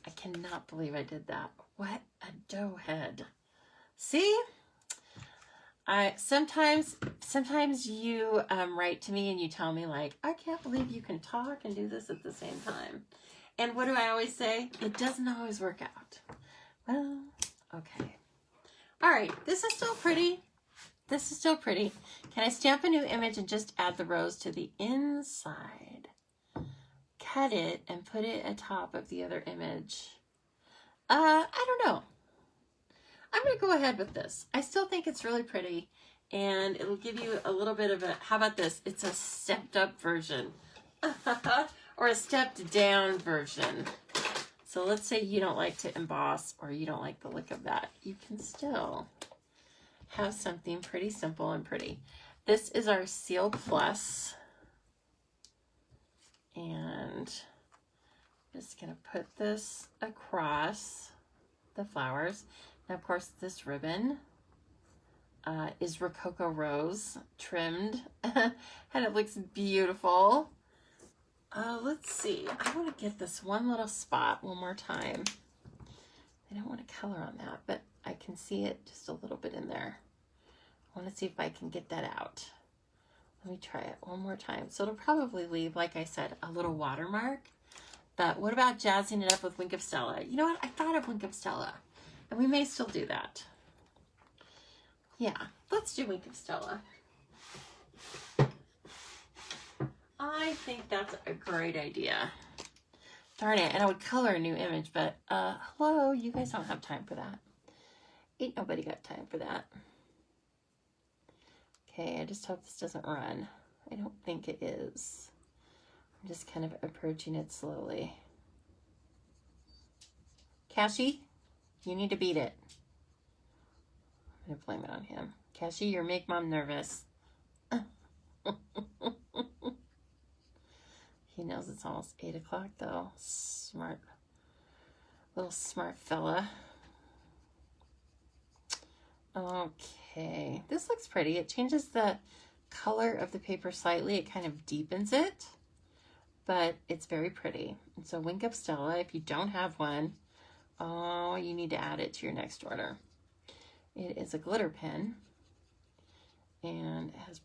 I cannot believe I did that. What a dough head. See? Sometimes you write to me and you tell me like, I can't believe you can talk and do this at the same time. And what do I always say? It doesn't always work out. Well, okay. All right, this is still pretty. This is still pretty. Can I stamp a new image and just add the rose to the inside? Cut it and put it atop of the other image. I don't know. I'm going to go ahead with this. I still think it's really pretty, and it'll give you a little bit of a, how about this? It's a stepped up version or a stepped down version. So let's say you don't like to emboss or you don't like the look of that. You can still have something pretty simple and pretty. This is our Seal Plus, and I'm just going to put this across the flowers. Now, of course, this ribbon is Rococo Rose trimmed, and it looks beautiful. Let's see. I want to get this one little spot one more time. I don't want to color on that, but I can see it just a little bit in there. I want to see if I can get that out. Let me try it one more time. So it'll probably leave, like I said, a little watermark. But what about jazzing it up with Wink of Stella? You know what? I thought of Wink of Stella. And we may still do that. Yeah, let's do Wink of Stella. I think that's a great idea. Darn it, and I would color a new image, but hello, you guys don't have time for that. Ain't nobody got time for that. Okay, I just hope this doesn't run. I don't think it is. I'm just kind of approaching it slowly. Cassie? You need to beat it. I'm going to blame it on him. Cassie, you make Mom nervous. He knows it's almost 8 o'clock though. Smart. Little smart fella. Okay. This looks pretty. It changes the color of the paper slightly. It kind of deepens it. But it's very pretty. And so Wink of Stella, if you don't have one, oh, you need to add it to your next order. It is a glitter pen, and it has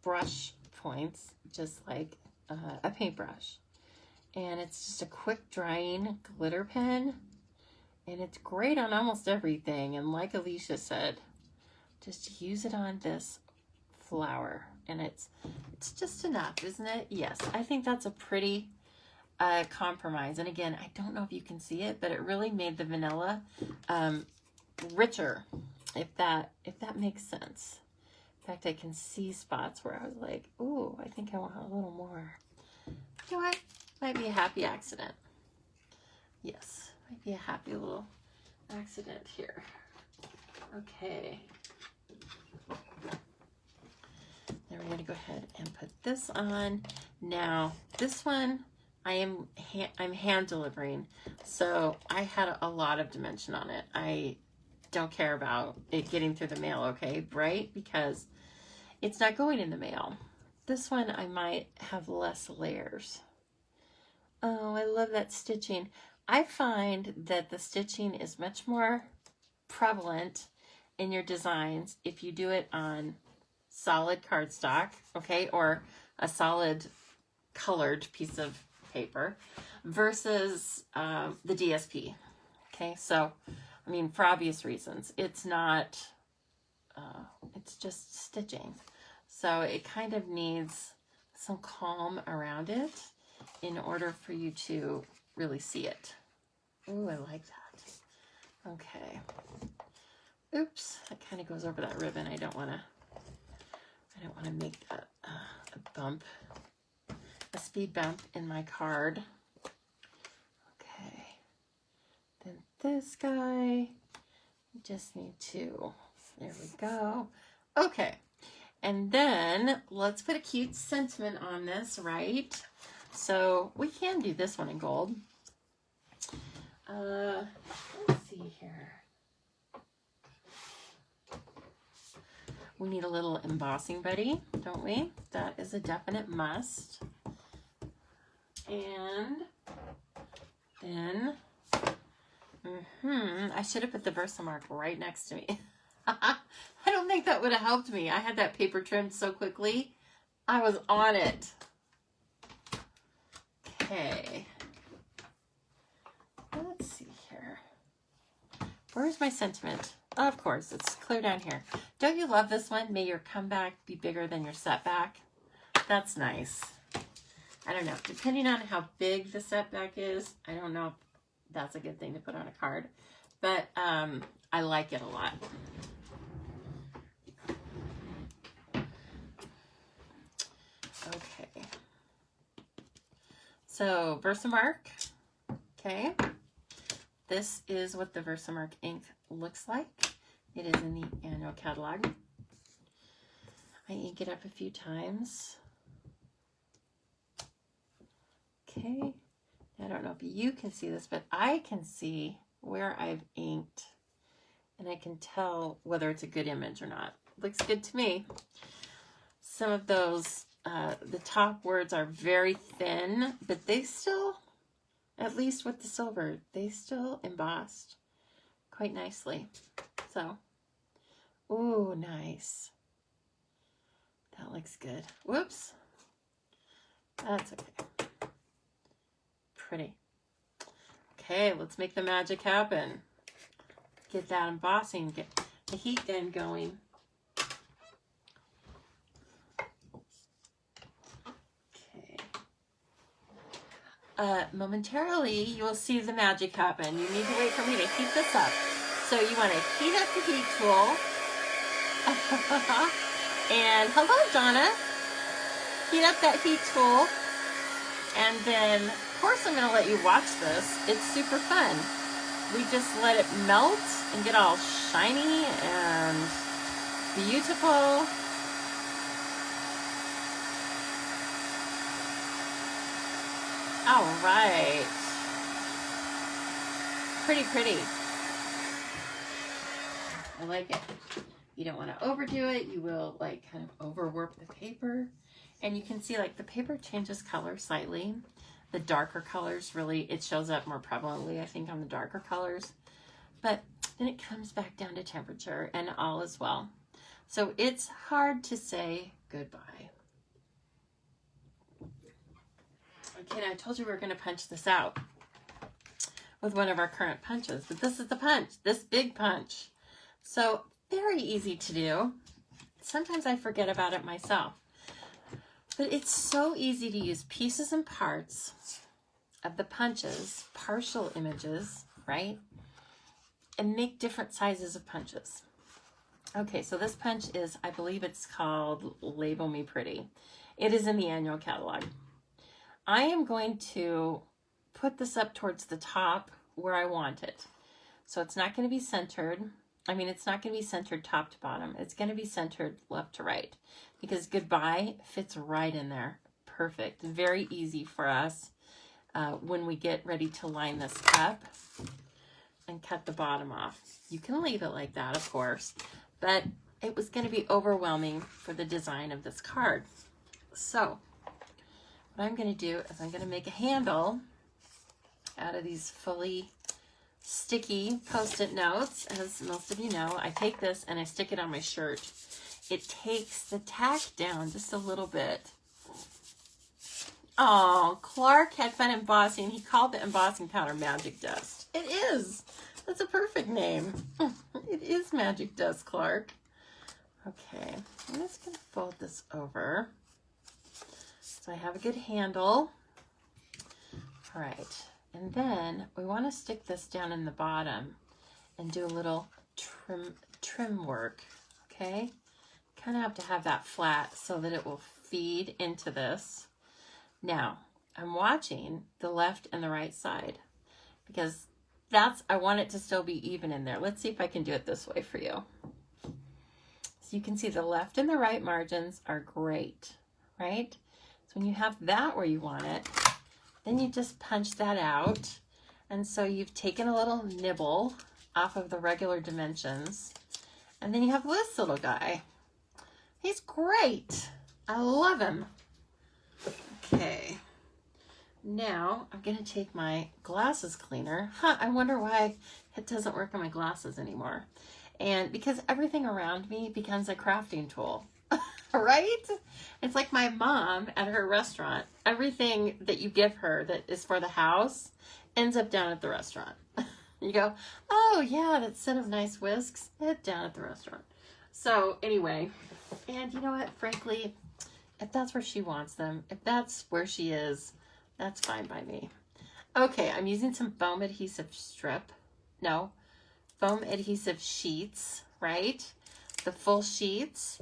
brush points, just like a paintbrush. And it's just a quick drying glitter pen, and it's great on almost everything. And like Alicia said, just use it on this flower, and it's just enough, isn't it? Yes, I think that's a pretty compromise. And again, I don't know if you can see it, but it really made the vanilla richer, if that makes sense. In fact, I can see spots where I was like, ooh, I think I want a little more. You know what? Might be a happy accident. Yes, might be a happy little accident here. Okay. Then we're going to go ahead and put this on. Now, this one, I'm hand delivering, so I had a lot of dimension on it. I don't care about it getting through the mail, okay, right? Because it's not going in the mail. This one, I might have less layers. Oh, I love that stitching. I find that the stitching is much more prevalent in your designs if you do it on solid cardstock, okay, or a solid colored piece of paper versus the DSP. Okay, so I mean, for obvious reasons, it's not, it's just stitching. So it kind of needs some calm around it in order for you to really see it. Ooh, I like that. Okay. Oops, that kind of goes over that ribbon. I don't want to make a bump, a speed bump in my card. Okay. Then this guy, just need to, there we go. Okay. And then let's put a cute sentiment on this, right? So we can do this one in gold. Let's see here. We need a little embossing buddy, don't we? That is a definite must. And then I should have put the Versamark right next to me. I don't think that would have helped me. I had that paper trimmed so quickly. I was on it. Okay. Let's see here. Where's my sentiment? Oh, of course, it's clear down here. Don't you love this one? May your comeback be bigger than your setback. That's nice. I don't know. Depending on how big the setback is, I don't know if that's a good thing to put on a card. But I like it a lot. Okay. So, Versamark. Okay. This is what the Versamark ink looks like. It is in the annual catalog. I ink it up a few times. Okay. I don't know if you can see this, but I can see where I've inked, and I can tell whether it's a good image or not. Looks good to me. Some of those, the top words are very thin, but they still, at least with the silver, they still embossed quite nicely. So, ooh, nice. That looks good. Whoops. That's okay. Pretty. Okay, let's make the magic happen. Get that embossing, get the heat gun going. Okay. Momentarily, you will see the magic happen. You need to wait for me to heat this up. So you want to heat up the heat tool. And hello, Donna. Heat up that heat tool. And then, of course, I'm going to let you watch this. It's super fun. We just let it melt and get all shiny and beautiful. All right. Pretty, pretty. I like it. You don't want to overdo it. You will like kind of overwork the paper. And you can see like the paper changes color slightly. The darker colors really, it shows up more prevalently, I think, on the darker colors. But then it comes back down to temperature and all is well. So it's hard to say goodbye. Okay, now I told you we were going to punch this out with one of our current punches. But this is the punch, this big punch. So very easy to do. Sometimes I forget about it myself. But it's so easy to use pieces and parts of the punches, partial images, right? And make different sizes of punches. Okay, so this punch is, I believe it's called Label Me Pretty. It is in the annual catalog. I am going to put this up towards the top where I want it. So it's not going to be centered. I mean, it's not going to be centered top to bottom. It's going to be centered left to right because goodbye fits right in there. Perfect. Very easy for us when we get ready to line this up and cut the bottom off. You can leave it like that, of course, but it was going to be overwhelming for the design of this card. So what I'm going to do is I'm going to make a handle out of these fully sticky Post-it notes. As most of you know, I take this and I stick it on my shirt. It takes the tack down just a little bit. Oh, Clark had fun embossing. He called the embossing powder Magic Dust. It is. That's a perfect name. It is Magic Dust, Clark. Okay, I'm just going to fold this over so I have a good handle. All right. And then we want to stick this down in the bottom and do a little trim work, okay? Kind of have to have that flat so that it will feed into this. Now, I'm watching the left and the right side because I want it to still be even in there. Let's see if I can do it this way for you. So you can see the left and the right margins are great, right? So when you have that where you want it, then you just punch that out. And so you've taken a little nibble off of the regular dimensions. And then you have this little guy. He's great. I love him. Okay. now I'm going to take my glasses cleaner. I wonder why it doesn't work on my glasses anymore. And because everything around me becomes a crafting tool, right? It's like my mom at her restaurant. Everything that you give her that is for the house ends up down at the restaurant. You go, oh yeah, that set of nice whisks, it's down at the restaurant. So anyway, and you know what, frankly, if that's where she wants them, if that's where she is, that's fine by me. Okay, I'm using some foam adhesive foam adhesive sheets, right? The full sheets.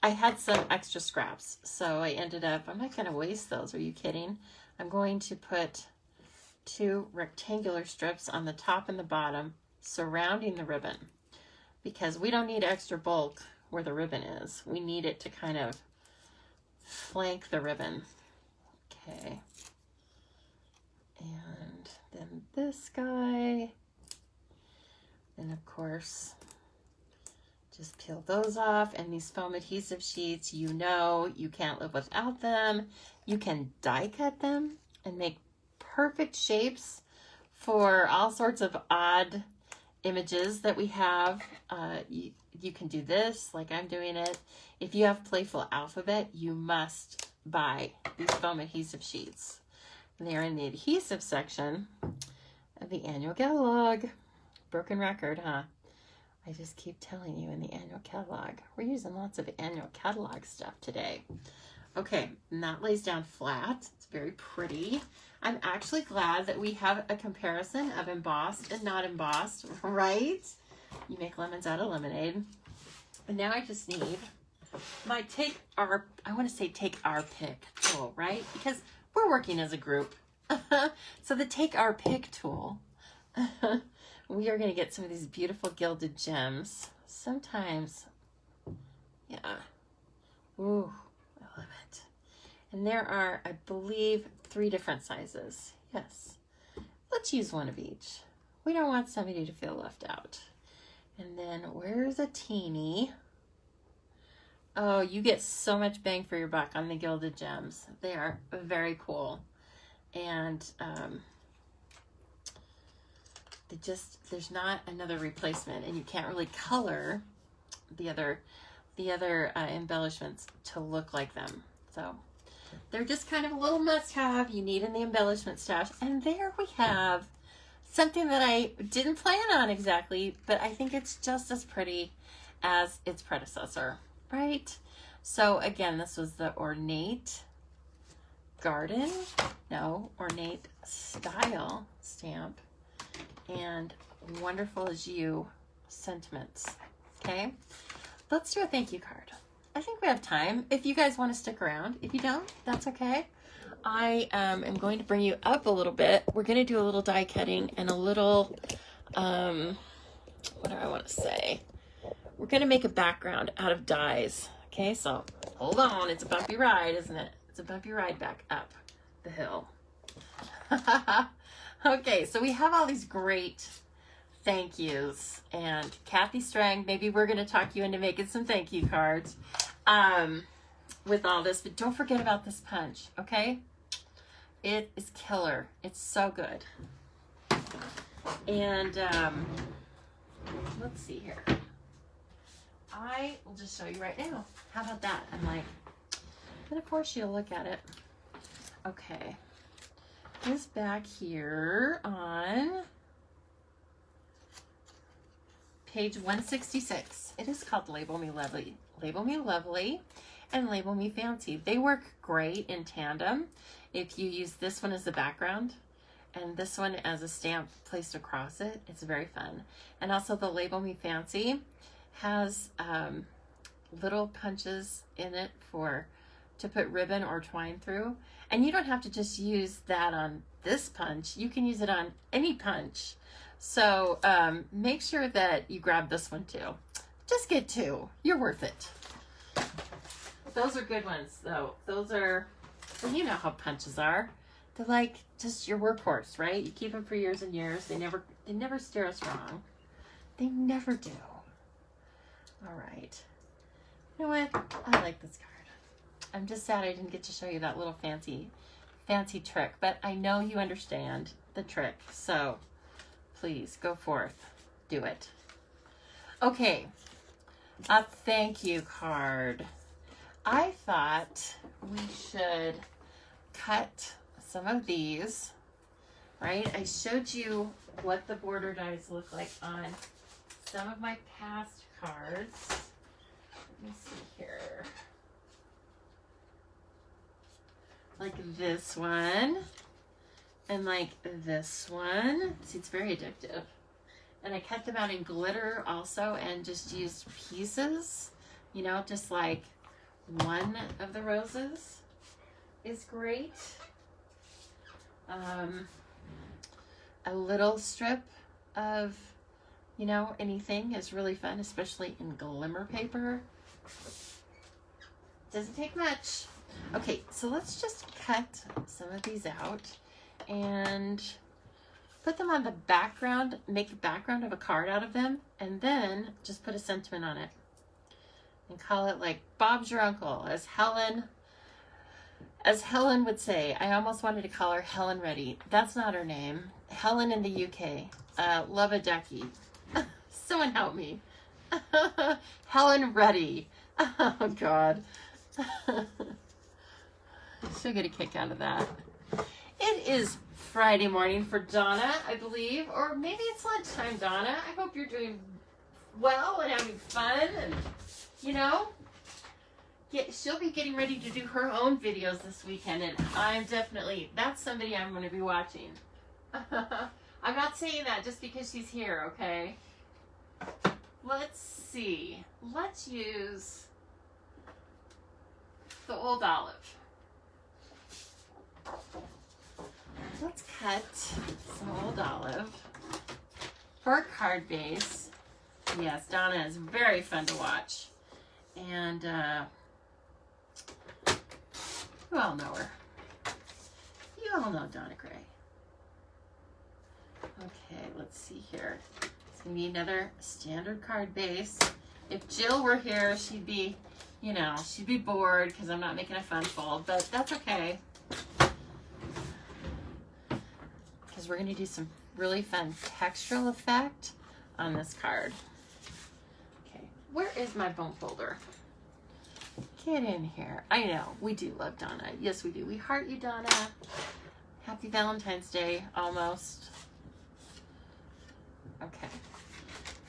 I had some extra scraps, so I ended up, I'm not gonna waste those, are you kidding? I'm going to put 2 rectangular strips on the top and the bottom surrounding the ribbon, because we don't need extra bulk where the ribbon is. We need it to kind of flank the ribbon. Okay. And then this guy. And of course, just peel those off. And these foam adhesive sheets, you know, you can't live without them. You can die cut them and make perfect shapes for all sorts of odd images that we have. You can do this like I'm doing it. If you have Playful Alphabet, you must buy these foam adhesive sheets. They're in the adhesive section of the annual catalog. Broken record, huh? I just keep telling you in the annual catalog. We're using lots of annual catalog stuff today. Okay, and that lays down flat. It's very pretty. I'm actually glad that we have a comparison of embossed and not embossed, right? You make lemons out of lemonade. And now I just need my take our pick tool, right? Because we're working as a group. So the take our pick tool, we are going to get some of these beautiful gilded gems. Sometimes, yeah. Ooh, I love it. And there are, I believe, 3 different sizes. Yes. Let's use one of each. We don't want somebody to feel left out. And then where's a teeny? Oh, you get so much bang for your buck on the gilded gems. They are very cool. And there's not another replacement, and you can't really color the other embellishments to look like them. So they're just kind of a little must-have you need in the embellishment stash. And there we have something that I didn't plan on exactly, but I think it's just as pretty as its predecessor, right? So again, this was the Ornate Style stamp, and Wonderful as You sentiments. Okay, let's do a thank you card. I think we have time if you guys want to stick around. If you don't, that's okay. I am going to bring you up a little bit. We're going to do a little die cutting and a little, what do I want to say? We're going to make a background out of dies. Okay, so hold on. It's a bumpy ride, isn't it? It's a bumpy ride back up the hill. Okay, so we have all these great thank yous. And Kathy Strang, maybe we're going to talk you into making some thank you cards with all this. But don't forget about this punch, okay? It is killer. It's so good. And let's see here. I will just show you right now. How about that? I'm gonna force you to look at it. Okay. This back here on page 166. It is called Label Me Lovely. Label Me Lovely and Label Me Fancy. They work great in tandem. If you use this one as the background and this one as a stamp placed across it, it's very fun. And also the Label Me Fancy has little punches in it to put ribbon or twine through. And you don't have to just use that on this punch. You can use it on any punch. So make sure that you grab this one too. Just get 2. You're worth it. Those are good ones though. Those are, well, you know how punches are. They're like just your workhorse, right? You keep them for years and years. They never steer us wrong. They never do. All right. You know what? I like this card. I'm just sad I didn't get to show you that little fancy fancy trick, but I know you understand the trick, so please go forth, do it. Okay, a thank you card. I thought we should cut some of these, right? I showed you what the border dies look like on some of my past cards. Let me see here. Like this one, and like this one. See, it's very addictive. And I cut them out in glitter also, and just used pieces, you know, just like one of the roses is great. A little strip of, you know, anything is really fun, especially in glimmer paper. Doesn't take much. Okay, so let's just cut some of these out and put them on the background, make a background of a card out of them, and then just put a sentiment on it. And call it like Bob's Your Uncle, as Helen would say. I almost wanted to call her Helen Reddy. That's not her name. Helen in the UK. Love a ducky. Someone help me. Helen Reddy. Oh, God. She'll get a kick out of that. It is Friday morning for Donna, I believe. Or maybe it's lunchtime, Donna. I hope you're doing well and having fun. And, you know, she'll be getting ready to do her own videos this weekend. And I'm definitely, that's somebody I'm going to be watching. I'm not saying that just because she's here, okay? Let's see. Let's use the Old Olive. Let's cut some Old Olive for a card base. Yes, Donna is very fun to watch. And you all know her. You all know Donna Gray. Okay, let's see here. It's going to be another standard card base. If Jill were here, she'd be, you know, she'd be bored because I'm not making a fun fold, but that's okay. Because we're going to do some really fun textural effect on this card. Okay, where is my bone folder? Get in here. I know, we do love Donna. Yes, we do. We heart you, Donna. Happy Valentine's Day, almost. Okay,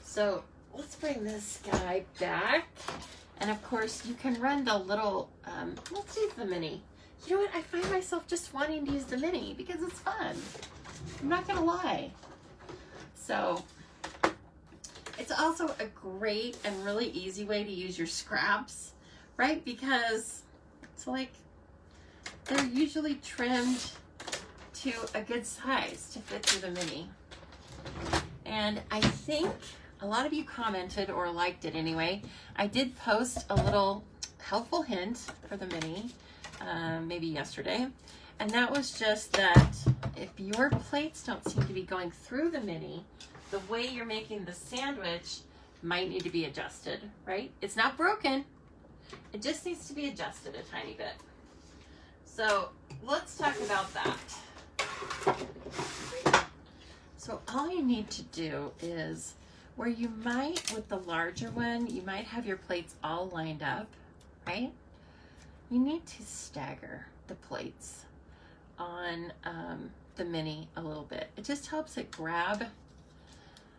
so let's bring this guy back. And of course, you can run the little, let's use the mini. You know what? I find myself just wanting to use the mini because it's fun. I'm not gonna lie. So, it's also a great and really easy way to use your scraps, right? Because it's like, they're usually trimmed to a good size to fit through the mini. And I think a lot of you commented or liked it anyway. I did post a little helpful hint for the mini, maybe yesterday. And that was just that if your plates don't seem to be going through the mini, the way you're making the sandwich might need to be adjusted, right? It's not broken. It just needs to be adjusted a tiny bit. So let's talk about that. So all you need to do is, where you might, with the larger one, you might have your plates all lined up, right? You need to stagger the plates on the mini a little bit. It just helps it grab,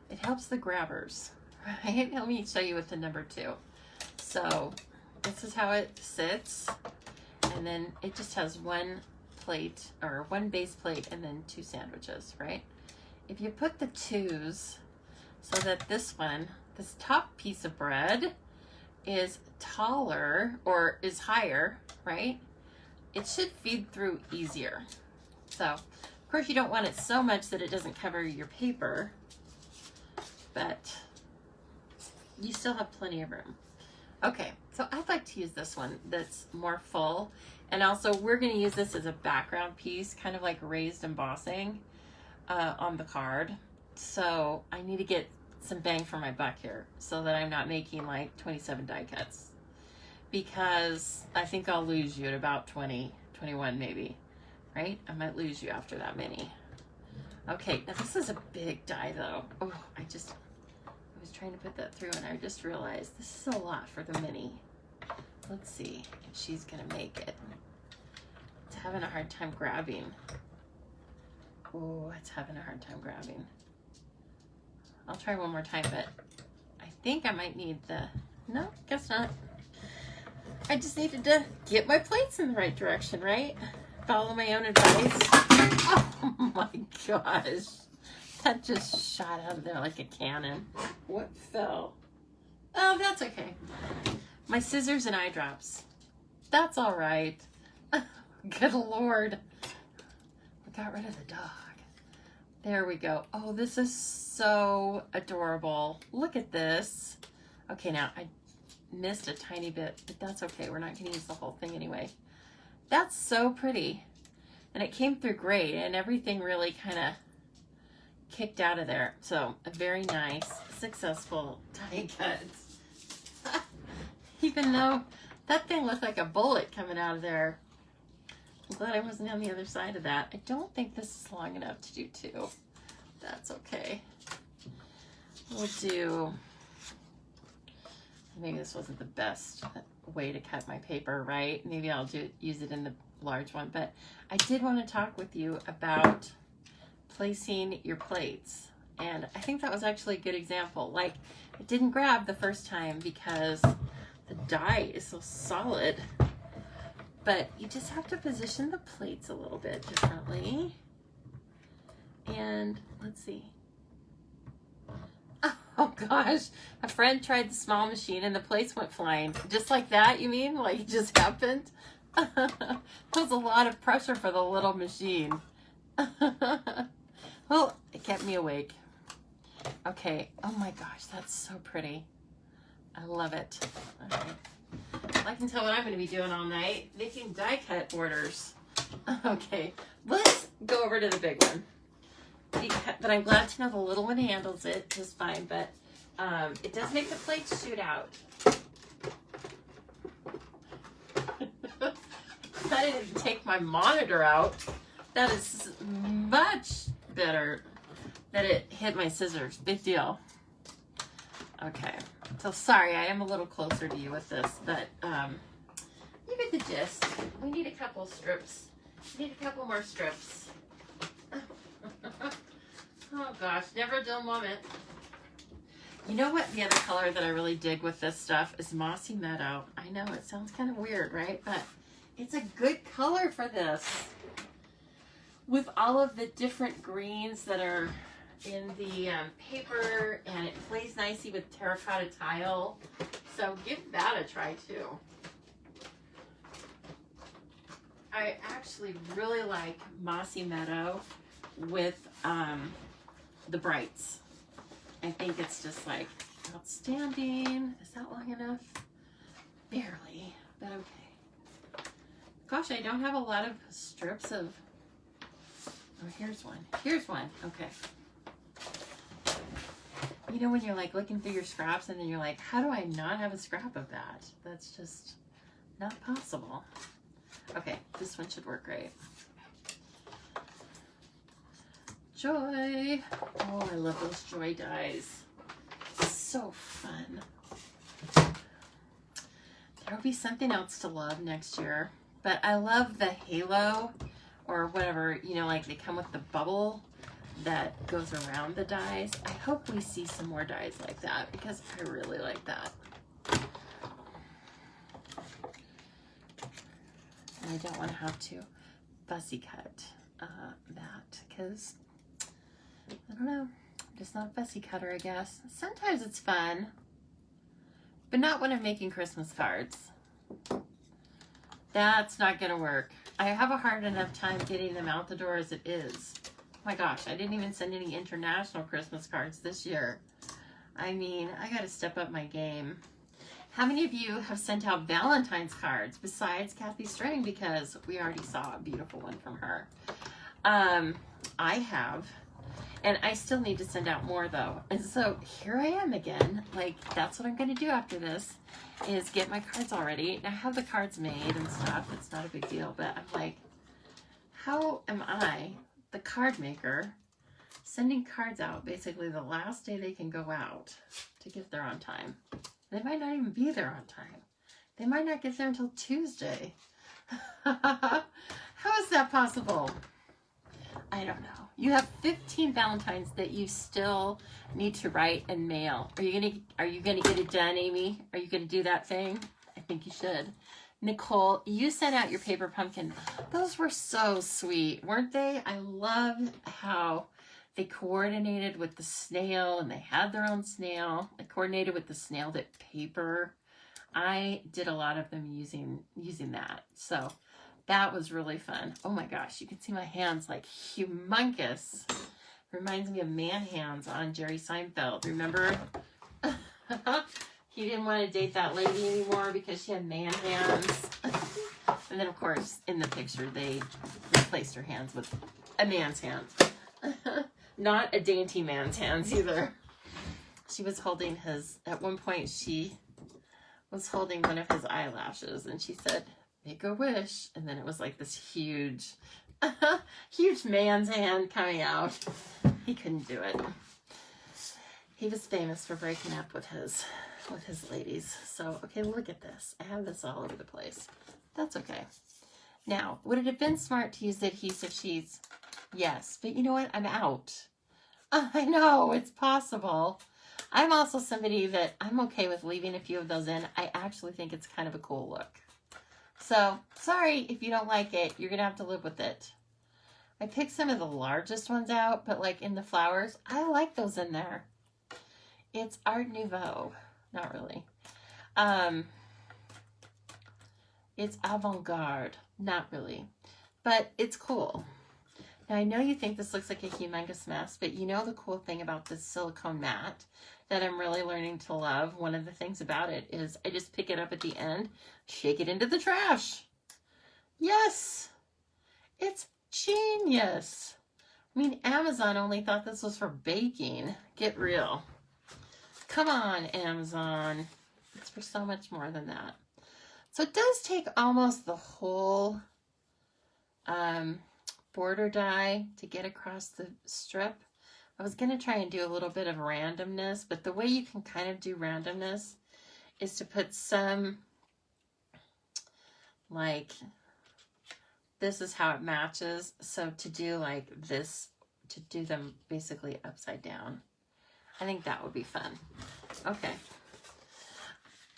it helps the grabbers, right? Let me show you with the number 2. So this is how it sits, and then it just has one plate, or one base plate, and then 2 sandwiches, right? If you put the 2s so that this one, this top piece of bread is taller or is higher, right? It should feed through easier. So, of course, you don't want it so much that it doesn't cover your paper, but you still have plenty of room. Okay, so I'd like to use this one that's more full. And also, we're going to use this as a background piece, kind of like raised embossing on the card. So I need to get some bang for my buck here so that I'm not making like 27 die cuts, because I think I'll lose you at about 20, 21 maybe. right? I might lose you after that many. Okay, now this is a big die though. Oh, I was trying to put that through and I just realized this is a lot for the mini. Let's see if she's gonna make it. It's having a hard time grabbing. Oh, it's having a hard time grabbing. I'll try one more time, but I think I might need the, no, guess not. I just needed to get my plates in the right direction, right? Follow my own advice. Oh my gosh. That just shot out of there like a cannon. What fell? Oh, that's okay. My scissors and eye drops. That's all right. Good Lord. We got rid of the dog. There we go. Oh, this is so adorable. Look at this. Okay, now I missed a tiny bit, but that's okay. We're not going to use the whole thing anyway. That's so pretty. And it came through great, and everything really kind of kicked out of there. So a very nice, successful die cut. Even though that thing looked like a bullet coming out of there. I'm glad I wasn't on the other side of that. I don't think this is long enough to do two. That's okay. We'll do, maybe this wasn't the best way to cut my paper, right? Maybe I'll use it in the large one, but I did want to talk with you about placing your plates. And I think that was actually a good example. Like, it didn't grab the first time because the die is so solid, but you just have to position the plates a little bit differently. And let's see. Oh gosh, a friend tried the small machine and the plates went flying. Just like that, you mean? Like it just happened? That was a lot of pressure for the little machine. Well, it kept me awake. Okay, oh my gosh, that's so pretty. I love it. All right. I can tell what I'm going to be doing all night, making die cut orders. Okay, let's go over to the big one. But I'm glad to know the little one handles it just fine, but it does make the plates shoot out. I didn't take my monitor out. That is much better that it hit my scissors. Big deal. Okay, so sorry, I am a little closer to you with this, but you get the gist. We need a couple strips. We need a couple more strips. Oh gosh, never a dull moment. You know what the other color that I really dig with this stuff is Mossy Meadow. I know it sounds kind of weird, right? But it's a good color for this. With all of the different greens that are in the paper, and it plays nicely with terracotta tile. So give that a try too. I actually really like Mossy Meadow with the brights. I think it's just like outstanding. Is that long enough? Barely, but okay. Gosh, I don't have a lot of strips of, oh, here's one. Here's one, okay. You know when you're like looking through your scraps and then you're like, how do I not have a scrap of that? That's just not possible. Okay, this one should work great. Joy. Oh, I love those Joy dies. So fun. There'll be something else to love next year. But I love the halo or whatever, you know, like they come with the bubble that goes around the dies. I hope we see some more dies like that because I really like that. And I don't want to have to fussy cut that because I don't know, I'm just not a fussy cutter, I guess. Sometimes it's fun, but not when I'm making Christmas cards. That's not gonna work. I have a hard enough time getting them out the door as it is. Oh my gosh, I didn't even send any international Christmas cards this year. I mean, I gotta step up my game. How many of you have sent out Valentine's cards besides Kathy Strang? Because we already saw a beautiful one from her. I have. And I still need to send out more though. And so here I am again. Like, that's what I'm going to do after this is get my cards all ready. And I have the cards made and stuff. It's not a big deal. But I'm like, how am I, the card maker, sending cards out basically the last day they can go out to get there on time? They might not even be there on time. They might not get there until Tuesday. How is that possible? I don't know. You have 15 Valentines that you still need to write and mail. Are you gonna get it done, Amy? Are you gonna do that thing? I think you should. Nicole, you sent out your paper pumpkin. Those were so sweet, weren't they? I love how they coordinated with the snail, and they had their own snail. They coordinated with the snail that paper. I did a lot of them using that. So that was really fun. Oh my gosh, you can see my hands like humongous. Reminds me of man hands on Jerry Seinfeld. Remember? He didn't want to date that lady anymore because she had man hands. And then, of course, in the picture, they replaced her hands with a man's hands. Not a dainty man's hands either. She was holding his, at one point, she was holding one of his eyelashes, and she said, "Make a wish." And then it was like this huge, huge man's hand coming out. He couldn't do it. He was famous for breaking up with his ladies. So, okay, look at this. I have this all over the place. That's okay. Now, would it have been smart to use the adhesive sheets? Yes, but you know what? I'm out. I know, it's possible. I'm also somebody that I'm okay with leaving a few of those in. I actually think it's kind of a cool look. So, sorry if you don't like it. You're going to have to live with it. I picked some of the largest ones out, but like in the flowers, I like those in there. It's Art Nouveau. Not really. It's avant-garde. Not really. But it's cool. Now, I know you think this looks like a humongous mess, but you know the cool thing about this silicone mat that I'm really learning to love? One of the things about it is I just pick it up at the end, shake it into the trash. Yes! It's genius! I mean, Amazon only thought this was for baking. Get real. Come on, Amazon. It's for so much more than that. So it does take almost the whole border die to get across the strip. I was going to try and do a little bit of randomness, but the way you can kind of do randomness is to put some, like, this is how it matches. So to do like this, to do them basically upside down. I think that would be fun. Okay.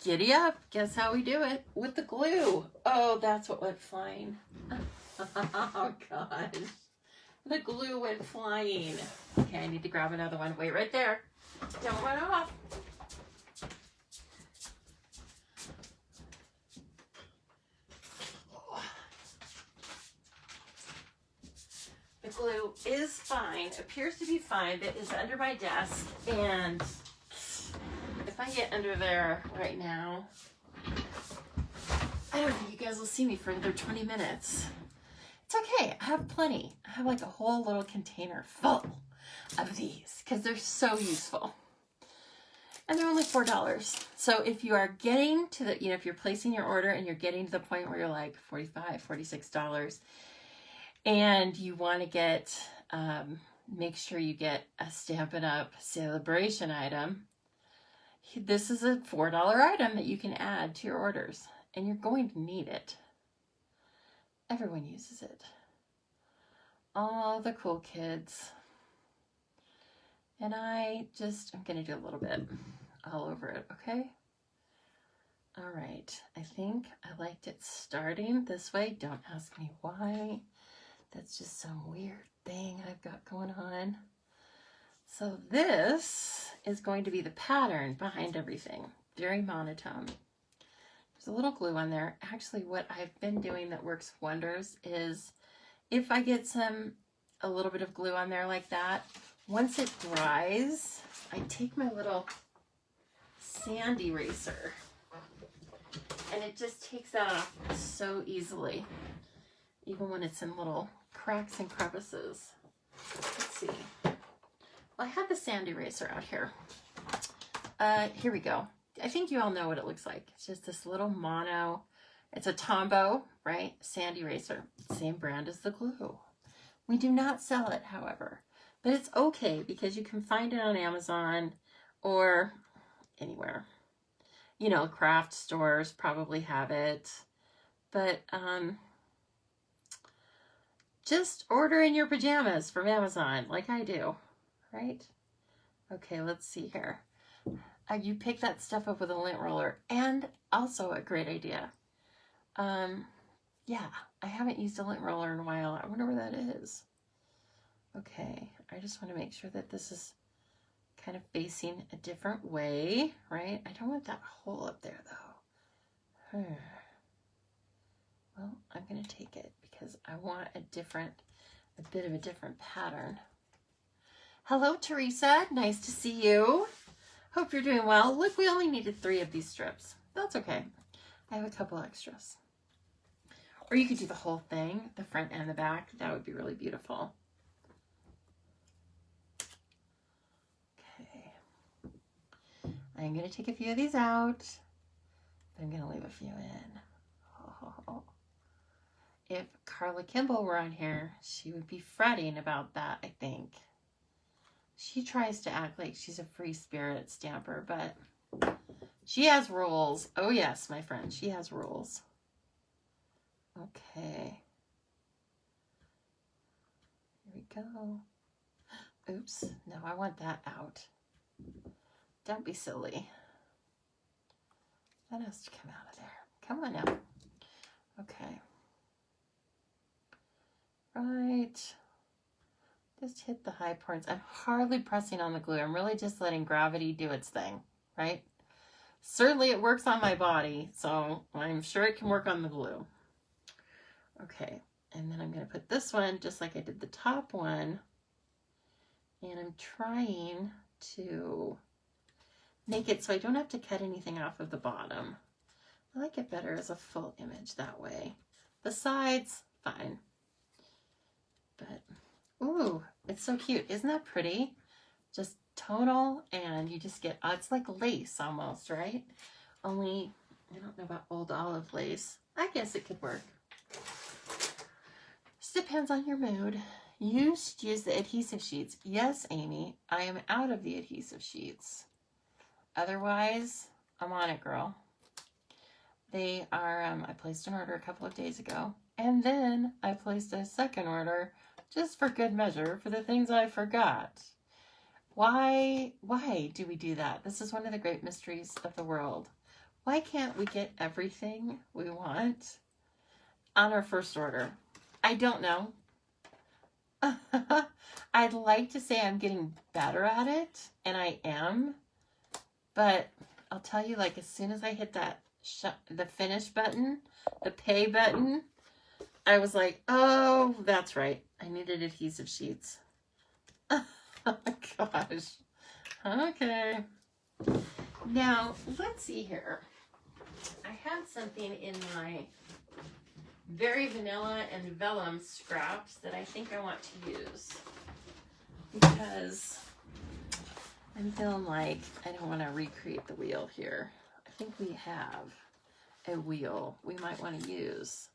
Giddy up. Guess how we do it? With the glue. Oh, that's what went flying. Oh, God. The glue went flying. Okay, I need to grab another one. Wait right there. Don't run off. The glue is fine. Appears to be fine. It is under my desk. And if I get under there right now, I don't think you guys will see me for another 20 minutes. It's okay. I have plenty. I have like a whole little container full of these because they're so useful. And they're only $4. So if you are getting to the, if you're placing your order and you're getting to the point where you're like $45, $46 and you want to get, make sure you get a Stampin' Up! Celebration item, this is a $4 item that you can add to your orders and you're going to need it. Everyone uses it. All the cool kids. And I'm going to do a little bit all over it, okay? All right. I think I liked it starting this way. Don't ask me why. That's just some weird thing I've got going on. So this is going to be the pattern behind everything. Very monotone. There's a little glue on there. Actually, what I've been doing that works wonders is if I get a little bit of glue on there like that, once it dries, I take my little sand eraser and it just takes that off so easily, even when it's in little cracks and crevices. Let's see. Well, I have the sand eraser out here. Here we go. I think you all know what it looks like. It's just this little mono It's a Tombow, right? Sand eraser. Same brand as the glue. We do not sell it, however. But it's okay because you can find it on Amazon or anywhere. You know, craft stores probably have it. But just order in your pajamas from Amazon like I do, right? Okay, let's see here. You pick that stuff up with a lint roller, and also a great idea. Yeah, I haven't used a lint roller in a while. I wonder where that is. Okay, I just want to make sure that this is kind of facing a different way, right? I don't want that hole up there though. Well, I'm going to take it because I want a bit of a different pattern. Hello, Teresa. Nice to see you. Hope you're doing well. Look, we only needed 3 of these strips. That's okay. I have a couple extras. Or you could do the whole thing, the front and the back. That would be really beautiful. Okay. I'm going to take a few of these out. I'm going to leave a few in. Oh. If Carla Kimball were on here, she would be fretting about that, I think. She tries to act like she's a free spirit stamper, but she has rules. Oh yes, my friend, she has rules. Okay. Here we go. Oops, no, I want that out. Don't be silly. That has to come out of there. Come on now. Okay. Right. Just hit the high points. I'm hardly pressing on the glue. I'm really just letting gravity do its thing, right? Certainly it works on my body, so I'm sure it can work on the glue. Okay, and then I'm going to put this one just like I did the top one. And I'm trying to make it so I don't have to cut anything off of the bottom. I like it better as a full image that way. The sides, fine. But, ooh, it's so cute. Isn't that pretty? Just tonal, and you just get, it's like lace almost, right? Only, I don't know about old olive lace. I guess it could work. Just depends on your mood. You should use the adhesive sheets. Yes, Amy, I am out of the adhesive sheets. Otherwise, I'm on it, girl. They are, I placed an order a couple of days ago, and then I placed a second order just for good measure for the things I forgot. Why do we do that? This is one of the great mysteries of the world. Why can't we get everything we want on our first order? I don't know. I'd like to say I'm getting better at it, and I am, but I'll tell you, like, as soon as I hit that the finish button, the pay button, I was like, oh, that's right. I needed adhesive sheets. Oh gosh. Okay. Now, let's see here. I had something in my very vanilla and vellum scraps that I think I want to use because I'm feeling like I don't want to recreate the wheel here. I think we have a wheel we might want to use.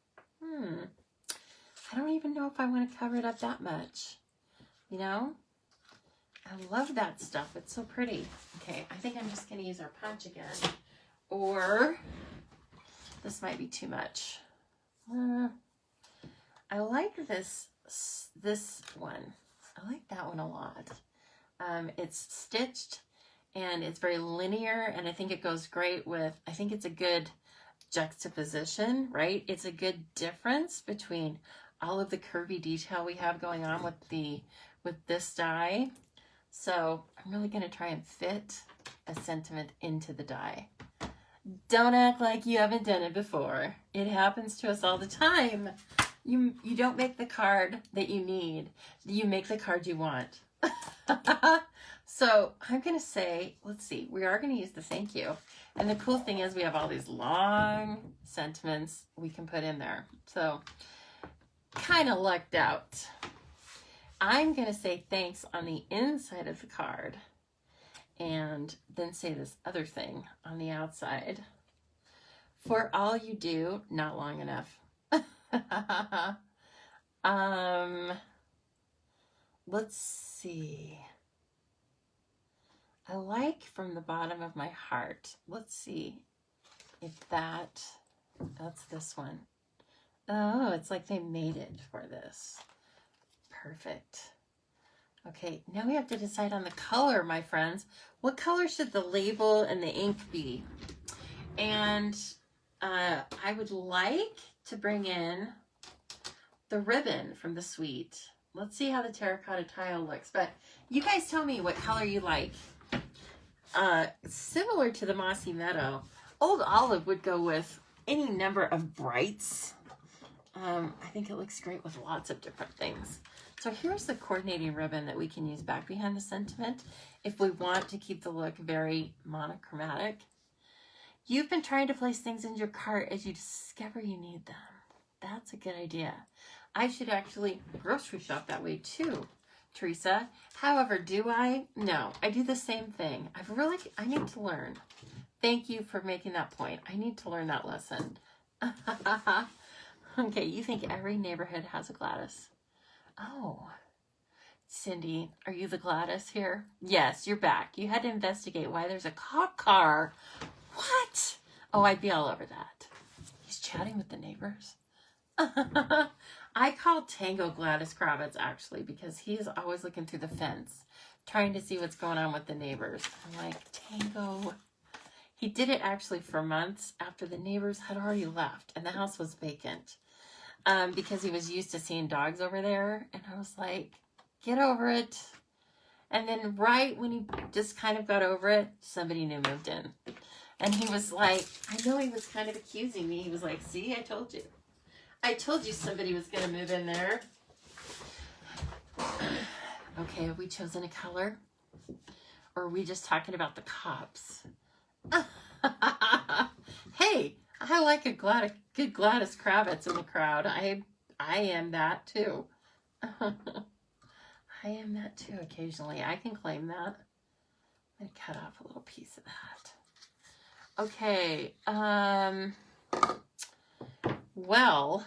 I don't even know if I want to cover it up that much. You know? I love that stuff. It's so pretty. Okay, I think I'm just going to use our punch again. Or this might be too much. I like this one. I like that one a lot. It's stitched and it's very linear, and I think it goes great with, I think it's a good juxtaposition, right? It's a good difference between all of the curvy detail we have going on with this die. So I'm really going to try and fit a sentiment into the die. Don't act like you haven't done it before. It happens to us all the time. You don't make the card that you need. You make the card you want. So I'm going to say, let's see, we are going to use the thank you. And the cool thing is we have all these long sentiments we can put in there. So kind of lucked out. I'm going to say thanks on the inside of the card and then say this other thing on the outside. For all you do, not long enough. Let's see. I like From the Bottom of My Heart. Let's see if that's this one. Oh, it's like they made it for this. Perfect. Okay, now we have to decide on the color, my friends. What color should the label and the ink be? And I would like to bring in the ribbon from the suite. Let's see how the terracotta tile looks. But you guys tell me what color you like. Similar to the Mossy Meadow, Old Olive would go with any number of brights. I think it looks great with lots of different things. So here's the coordinating ribbon that we can use back behind the sentiment if we want to keep the look very monochromatic. You've been trying to place things in your cart as you discover you need them. That's a good idea. I should actually grocery shop that way too, Teresa. However, do I? No, I do the same thing. I need to learn. Thank you for making that point. I need to learn that lesson. Okay, you think every neighborhood has a Gladys. Oh, Cindy, are you the Gladys here? Yes, you're back. You had to investigate why there's a cop car. What? Oh, I'd be all over that. He's chatting with the neighbors. I call Tango Gladys Kravitz, actually, because he's always looking through the fence, trying to see what's going on with the neighbors. I'm like, Tango. He did it actually for months after the neighbors had already left and the house was vacant, because he was used to seeing dogs over there. And I was like, get over it. And then right when he just kind of got over it, somebody new moved in. And he was like, I know he was kind of accusing me. He was like, see, I told you. I told you somebody was going to move in there. Okay, have we chosen a color? Or are we just talking about the cops? Hey, I like a good Gladys Kravitz in the crowd. I am that too. I am that too occasionally. I can claim that. I'm going to cut off a little piece of that. Okay. Well,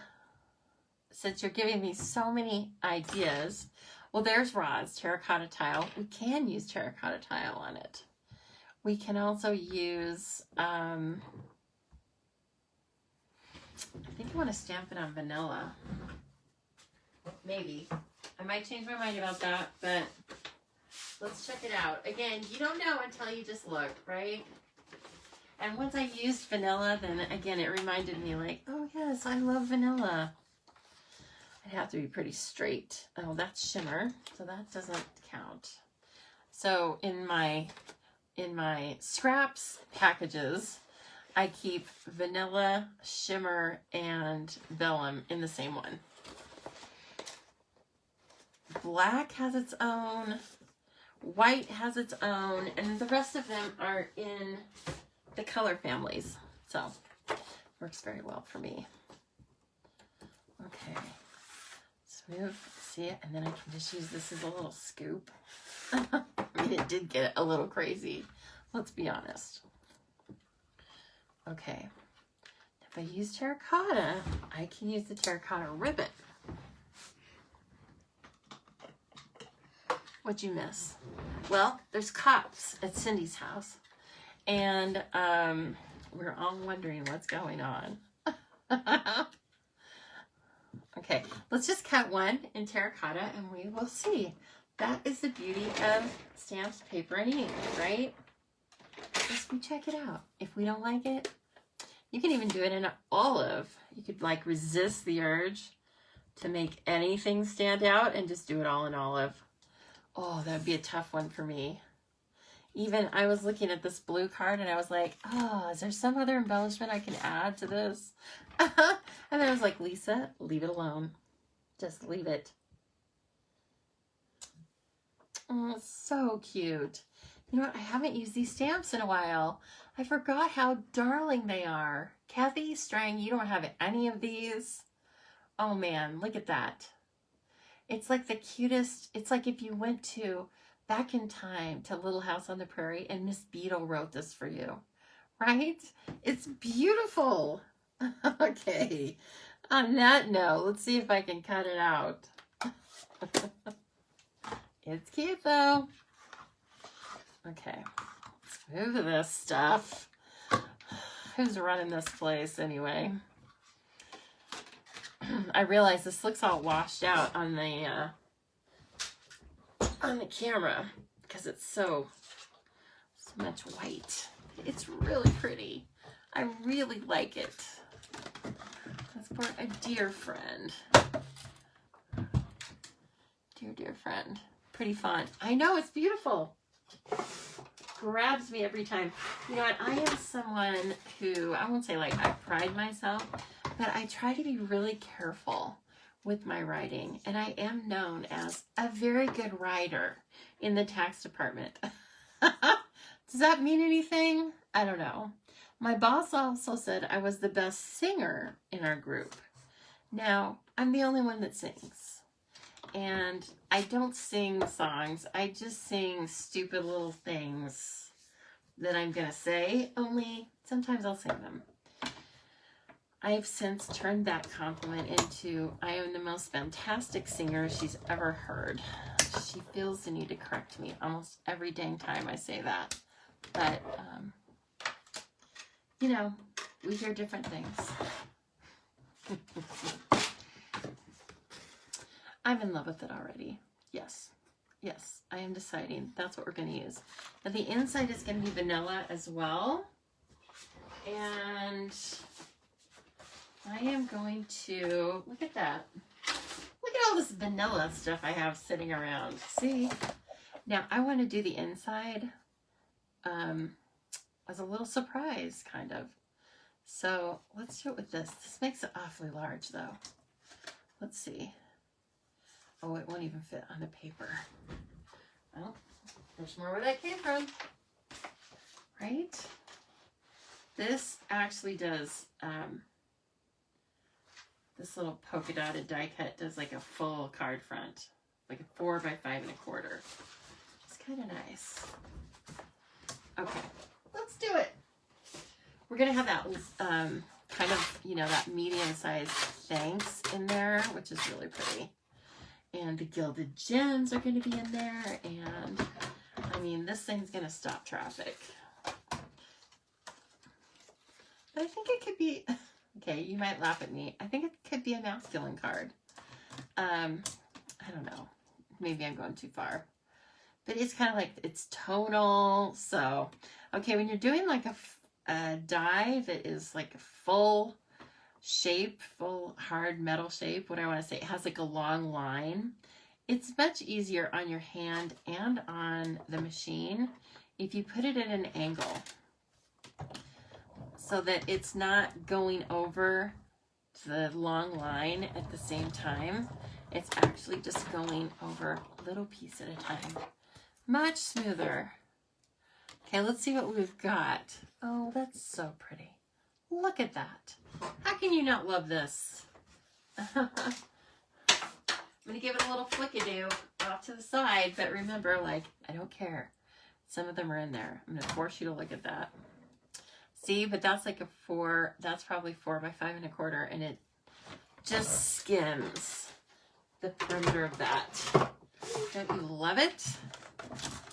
since you're giving me so many ideas, well, there's Rod's terracotta tile. We can use terracotta tile on it. We can also use, I think I want to stamp it on vanilla. Maybe. I might change my mind about that, but let's check it out. Again, you don't know until you just look, right? And once I used vanilla, then again, it reminded me like, oh yes, I love vanilla. I'd have to be pretty straight. Oh, that's shimmer, so that doesn't count. So in my scraps packages, I keep vanilla, shimmer, and vellum in the same one. Black has its own, white has its own, and the rest of them are in the color families. So, works very well for me. Okay, let's move, see it, and then I can just use this as a little scoop. I mean, it did get a little crazy. Let's be honest. Okay, if I use terracotta, I can use the terracotta ribbon. What'd you miss? Well, there's cops at Cindy's house, and we're all wondering what's going on. Okay, let's just cut one in terracotta and we will see. That is the beauty of stamps, paper, and ink, right? Just check it out. If we don't like it, you can even do it in an olive. You could like resist the urge to make anything stand out and just do it all in olive. Oh, that would be a tough one for me. Even I was looking at this blue card and I was like, oh, is there some other embellishment I can add to this? And then I was like, Lisa, leave it alone. Just leave it. Oh, so cute. You know what? I haven't used these stamps in a while. I forgot how darling they are. Kathy Strang, you don't have any of these? Oh man, look at that. It's like the cutest. It's like if you went to back in time to Little House on the Prairie and Miss Beadle wrote this for you, right? It's beautiful. Okay. On that note, let's see if I can cut it out. It's cute though. Okay. Let's move this stuff. Who's running this place anyway? I realize this looks all washed out on the camera because it's so much white. It's really pretty. I really like it. That's for a dear friend. Dear friend. Pretty font. I know, it's beautiful. Grabs me every time. You know what? I am someone who, I won't say like I pride myself, but I try to be really careful with my writing. And I am known as a very good writer in the tax department. Does that mean anything? I don't know. My boss also said I was the best singer in our group. Now, I'm the only one that sings. And I don't sing songs. I just sing stupid little things that I'm going to say, only sometimes I'll sing them. I have since turned that compliment into, I am the most fantastic singer she's ever heard. She feels the need to correct me almost every dang time I say that. But, you know, we hear different things. I'm in love with it already. Yes. Yes, I am deciding that's what we're going to use. Now the inside is going to be vanilla as well. And I am going to, look at that. Look at all this vanilla stuff I have sitting around. See? Now I want to do the inside as a little surprise, kind of. So let's do it with this. This makes it awfully large though. Let's see. Oh, it won't even fit on the paper. Well, there's more where that came from. Right? This actually does, this little polka dotted die cut does like a full card front. Like a 4 by 5 1/4. It's kind of nice. Okay, let's do it. We're going to have that kind of, you know, that medium-sized thanks in there, which is really pretty. And the gilded gems are going to be in there. And, I mean, this thing's going to stop traffic. But I think it could be, okay, you might laugh at me. I think it could be a masculine card. I don't know. Maybe I'm going too far. But it's kind of like, it's tonal. So, okay, when you're doing like a die that is like a full shape, full hard metal shape, what I want to say, it has like a long line. It's much easier on your hand and on the machine if you put it at an angle so that it's not going over the long line at the same time. It's actually just going over a little piece at a time. Much smoother. Okay, let's see what we've got. Oh, that's so pretty. Look at that. How can you not love this? I'm going to give it a little flick-a-doo off to the side, but remember, like, I don't care. Some of them are in there. I'm going to force you to look at that. See, but that's like a 4, that's probably 4 by 5 1/4, and it just skims the perimeter of that. Don't you love it?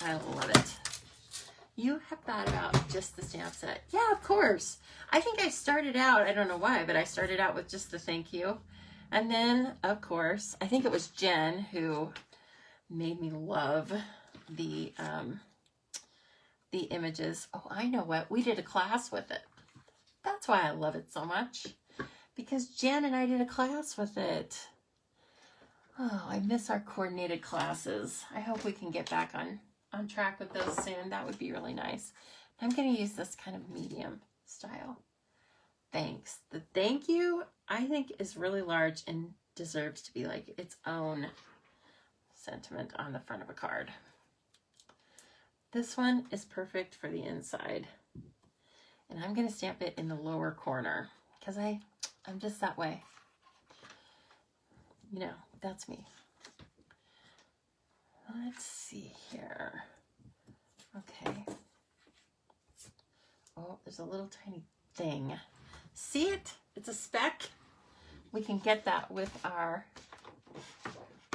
I love it. You have thought about just the stamp set. Yeah, of course. I think I started out, I don't know why, but I started out with just the thank you. And then, of course, I think it was Jen who made me love the images. Oh, I know what. We did a class with it. That's why I love it so much. Because Jen and I did a class with it. Oh, I miss our coordinated classes. I hope we can get back on track with those soon. That would be really nice. I'm going to use this kind of medium style. Thanks. The thank you, I think, is really large and deserves to be like its own sentiment on the front of a card. This one is perfect for the inside. And I'm going to stamp it in the lower corner because I'm just that way. You know, that's me. Let's see here. Okay. Oh, there's a little tiny thing. See it? It's a speck. We can get that with our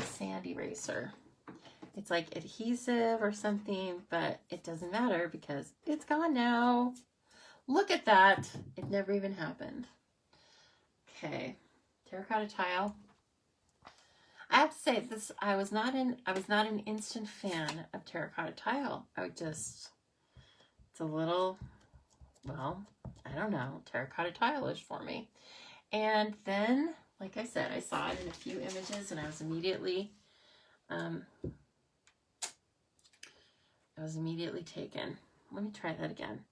sand eraser. It's like adhesive or something, but it doesn't matter because it's gone now. Look at that. It never even happened. Okay. Terracotta tile. I have to say this, I was not an instant fan of terracotta tile. It's a little, well, I don't know, terracotta tile-ish for me. And then, like I said, I saw it in a few images and I was immediately taken. Let me try that again.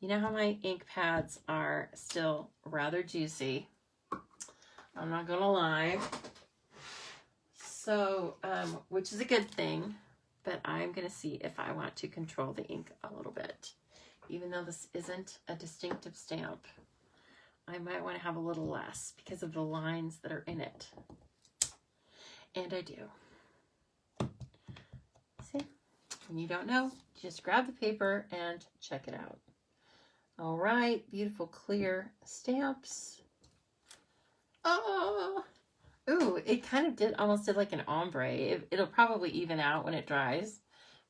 You know how my ink pads are still rather juicy. I'm not gonna lie. So, which is a good thing, but I'm gonna see if I want to control the ink a little bit. Even though this isn't a distinctive stamp, I might want to have a little less because of the lines that are in it. And I do. See? When you don't know, just grab the paper and check it out. All right, beautiful clear stamps. Oh, ooh, it kind of almost did like an ombre. It'll probably even out when it dries,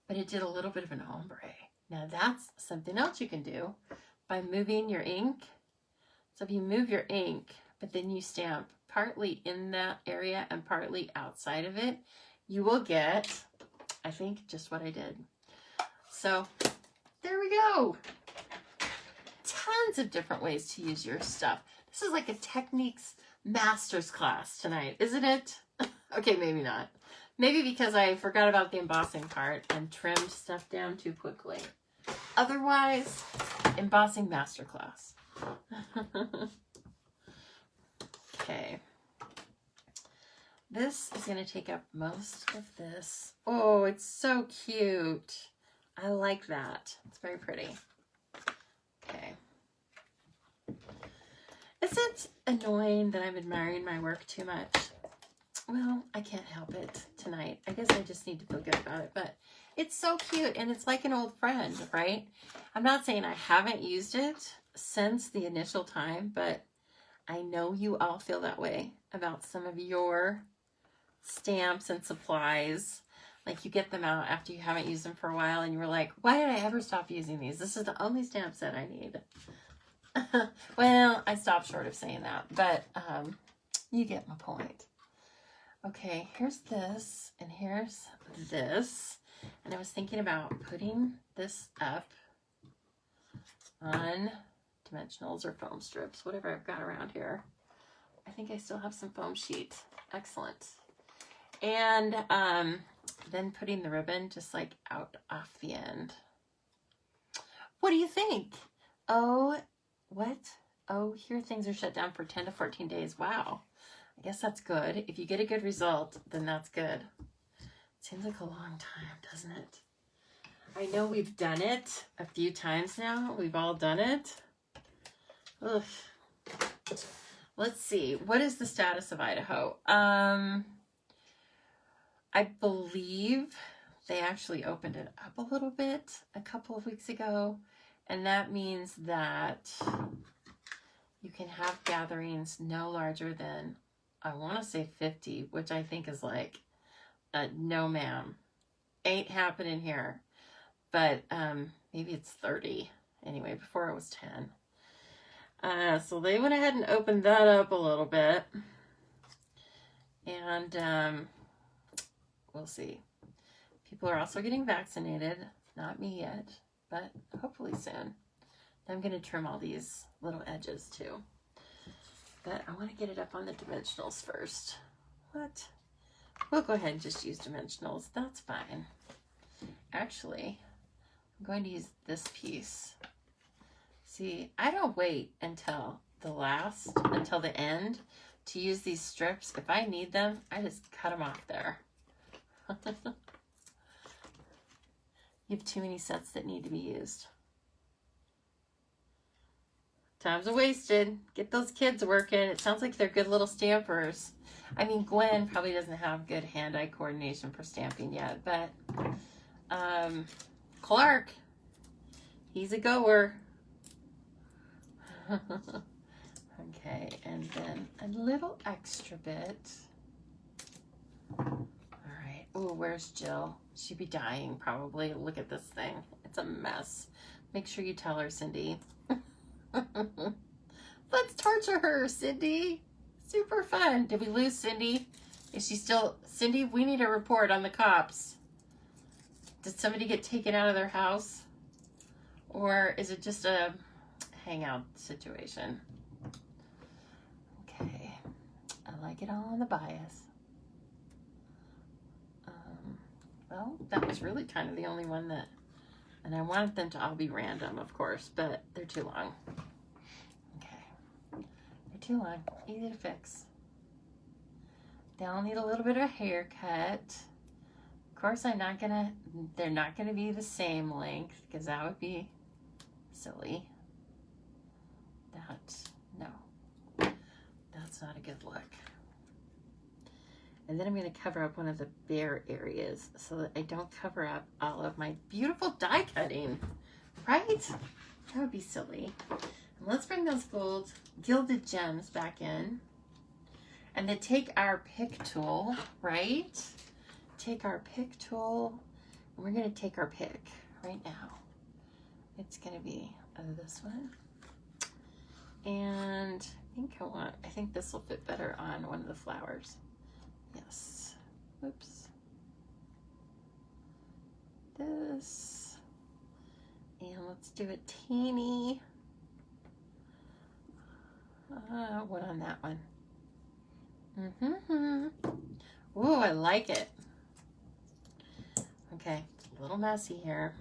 but it did a little bit of an ombre. Now that's something else you can do by moving your ink. So if you move your ink, but then you stamp partly in that area and partly outside of it, you will get, I think, just what I did. So there we go. Tons of different ways to use your stuff. This is like a techniques master's class tonight, isn't it? Okay, maybe not. Maybe because I forgot about the embossing part and trimmed stuff down too quickly. Otherwise, embossing masterclass. Okay. This is going to take up most of this. Oh, it's so cute. I like that. It's very pretty. Okay. Is it annoying that I'm admiring my work too much? Well, I can't help it tonight. I guess I just need to feel good about it, but it's so cute and it's like an old friend, right? I'm not saying I haven't used it since the initial time, but I know you all feel that way about some of your stamps and supplies. Like you get them out after you haven't used them for a while and you were like, why did I ever stop using these? This is the only stamp set I need. Well, I stopped short of saying that, but you get my point. Okay, here's this and here's this. And I was thinking about putting this up on dimensionals or foam strips, whatever I've got around here. I think I still have some foam sheet. Excellent. And then putting the ribbon just like out off the end. What do you think? Oh, what? Oh, here things are shut down for 10 to 14 days. Wow. I guess that's good. If you get a good result, then that's good. Seems like a long time, doesn't it? I know we've done it a few times now. We've all done it. Ugh. Let's see. What is the status of Idaho? I believe they actually opened it up a little bit a couple of weeks ago. And that means that you can have gatherings no larger than, I want to say 50, which I think is like, no ma'am, ain't happening here. But maybe it's 30. Anyway, before it was 10. So they went ahead and opened that up a little bit. And we'll see. People are also getting vaccinated. Not me yet, but hopefully soon. I'm going to trim all these little edges too. But I want to get it up on the dimensionals first. What? We'll go ahead and just use dimensionals. That's fine. Actually, I'm going to use this piece. See, I don't wait until the end to use these strips. If I need them, I just cut them off there. You have too many sets that need to be used. Times are wasted. Get those kids working. It sounds like they're good little stampers. I mean, Gwen probably doesn't have good hand-eye coordination for stamping yet, but Clark, he's a goer. Okay, and then a little extra bit. All right. Oh, where's Jill? She'd be dying probably. Look at this thing. It's a mess. Make sure you tell her, Cindy. Let's torture her, Cindy. Super fun. Did we lose Cindy? Is she still... Cindy, we need a report on the cops. Did somebody get taken out of their house? Or is it just a hangout situation? Okay. I like it all on the bias. Well, that was really kind of the only one that... And I wanted them to all be random, of course, but they're too long. Okay. They're too long. Easy to fix. They all need a little bit of a haircut. Of course, they're not gonna be the same length because that would be silly. No. That's not a good look. And then I'm going to cover up one of the bare areas so that I don't cover up all of my beautiful die cutting, right? That would be silly. And let's bring those gold gilded gems back in. And then take our pick tool, right? Take our pick tool. And we're going to take our pick right now. It's going to be this one. And I think this will fit better on one of the flowers. Yes. Oops. This. And let's do a teeny one on that one. Ooh, I like it. Okay, it's a little messy here.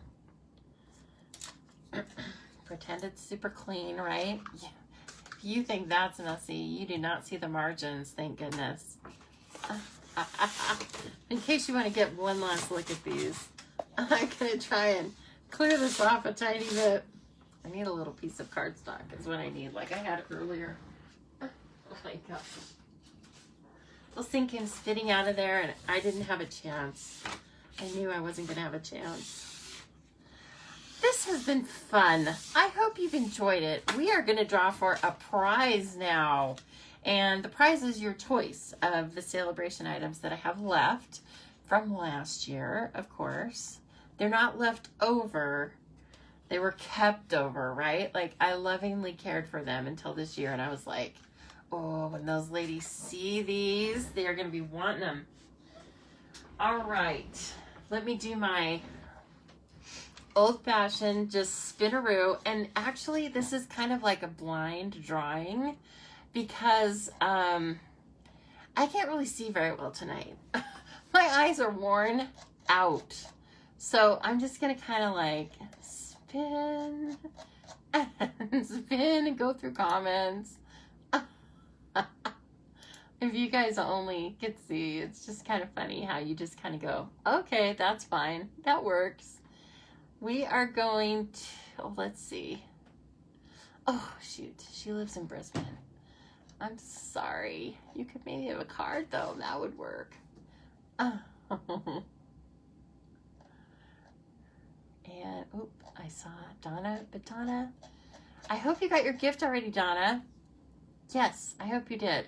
Pretend it's super clean, right? Yeah. If you think that's messy, you do not see the margins, thank goodness. In case you want to get one last look at these, I'm going to try and clear this off a tiny bit. I need a little piece of cardstock is what I need, like I had earlier. Oh my gosh. Those things came spitting out of there and I didn't have a chance. I knew I wasn't going to have a chance. This has been fun. I hope you've enjoyed it. We are going to draw for a prize now. And the prize is your choice of the celebration items that I have left from last year, of course. They're not left over. They were kept over, right? Like, I lovingly cared for them until this year. And I was like, oh, when those ladies see these, they are going to be wanting them. All right. Let me do my old-fashioned, just spinaroo. And actually, this is kind of like a blind drawing because I can't really see very well tonight. My eyes are worn out. So I'm just going to kind of like spin and spin and go through comments. If you guys only could see, it's just kind of funny how you just kind of go, okay, that's fine. That works. We are going to, oh, let's see. Oh, shoot. She lives in Brisbane. I'm sorry. You could maybe have a card, though. That would work. And, oop, I saw Donna. But Donna, I hope you got your gift already, Donna. Yes, I hope you did.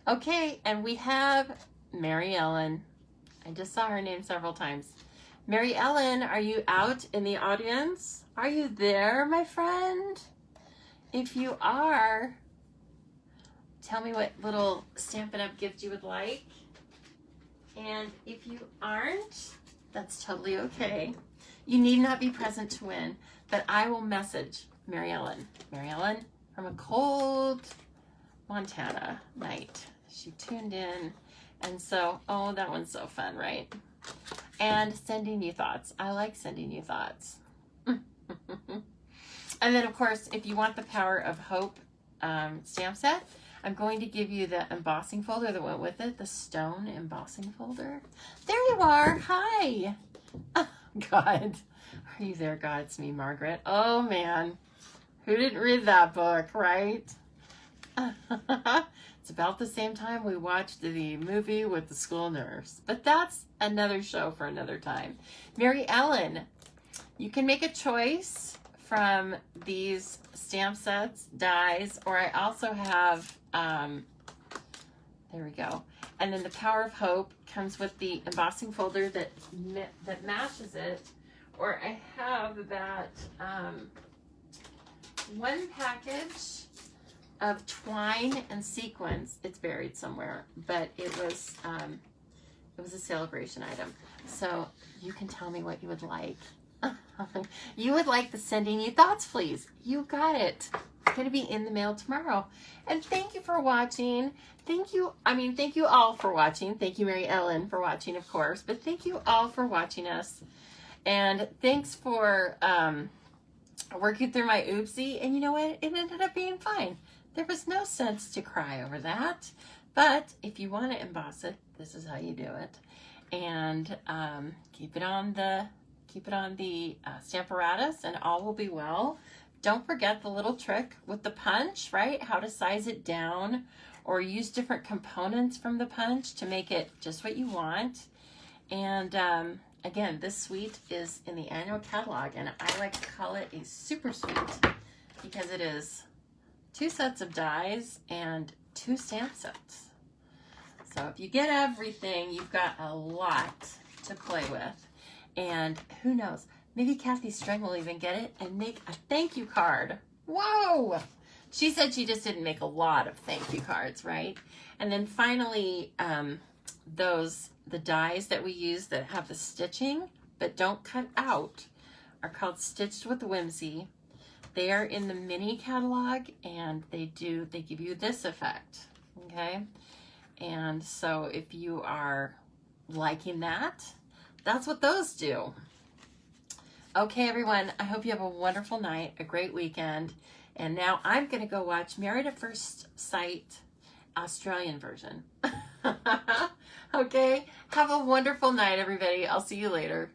Okay, and we have Mary Ellen. I just saw her name several times. Mary Ellen, are you out in the audience? Are you there, my friend? If you are, tell me what little Stampin' Up! Gift you would like. And if you aren't, that's totally okay. You need not be present to win, but I will message Mary Ellen. Mary Ellen from a cold Montana night. She tuned in. And so, oh, that one's so fun, right? And sending you thoughts. I like sending you thoughts. And then, of course, if you want the Power of Hope stamp set, I'm going to give you the embossing folder that went with it, the stone embossing folder. There you are. Hi. Oh, God. Are you there, God? It's me, Margaret. Oh, man. Who didn't read that book, right? It's about the same time we watched the movie with the school nurse. But that's another show for another time. Mary Ellen, you can make a choice from these stamp sets, dies, or I also have, there we go. And then the Power of Hope comes with the embossing folder that matches it. Or I have that one package of twine and sequins. It's buried somewhere, but it was a celebration item. So you can tell me what you would like. You would like the Sending You Thoughts, please. You got it. It's going to be in the mail tomorrow. And thank you for watching. Thank you all for watching. Thank you, Mary Ellen, for watching, of course. But thank you all for watching us. And thanks for working through my oopsie. And you know what? It ended up being fine. There was no sense to cry over that. But if you want to emboss it, this is how you do it. And keep it on the Stamparatus, and all will be well. Don't forget the little trick with the punch, right? How to size it down or use different components from the punch to make it just what you want. And again, this suite is in the annual catalog, and I like to call it a super suite because it is 2 sets of dies and 2 stamp sets. So if you get everything, you've got a lot to play with. And who knows, maybe Kathy Strang will even get it and make a thank you card. Whoa! She said she just didn't make a lot of thank you cards, right? And then finally, the dies that we use that have the stitching but don't cut out are called Stitched with Whimsy. They are in the mini catalog, and they give you this effect, okay? And so if you are liking that, that's what those do. Okay, everyone, I hope you have a wonderful night, a great weekend. And now I'm going to go watch Married at First Sight, Australian version. Okay, have a wonderful night, everybody. I'll see you later.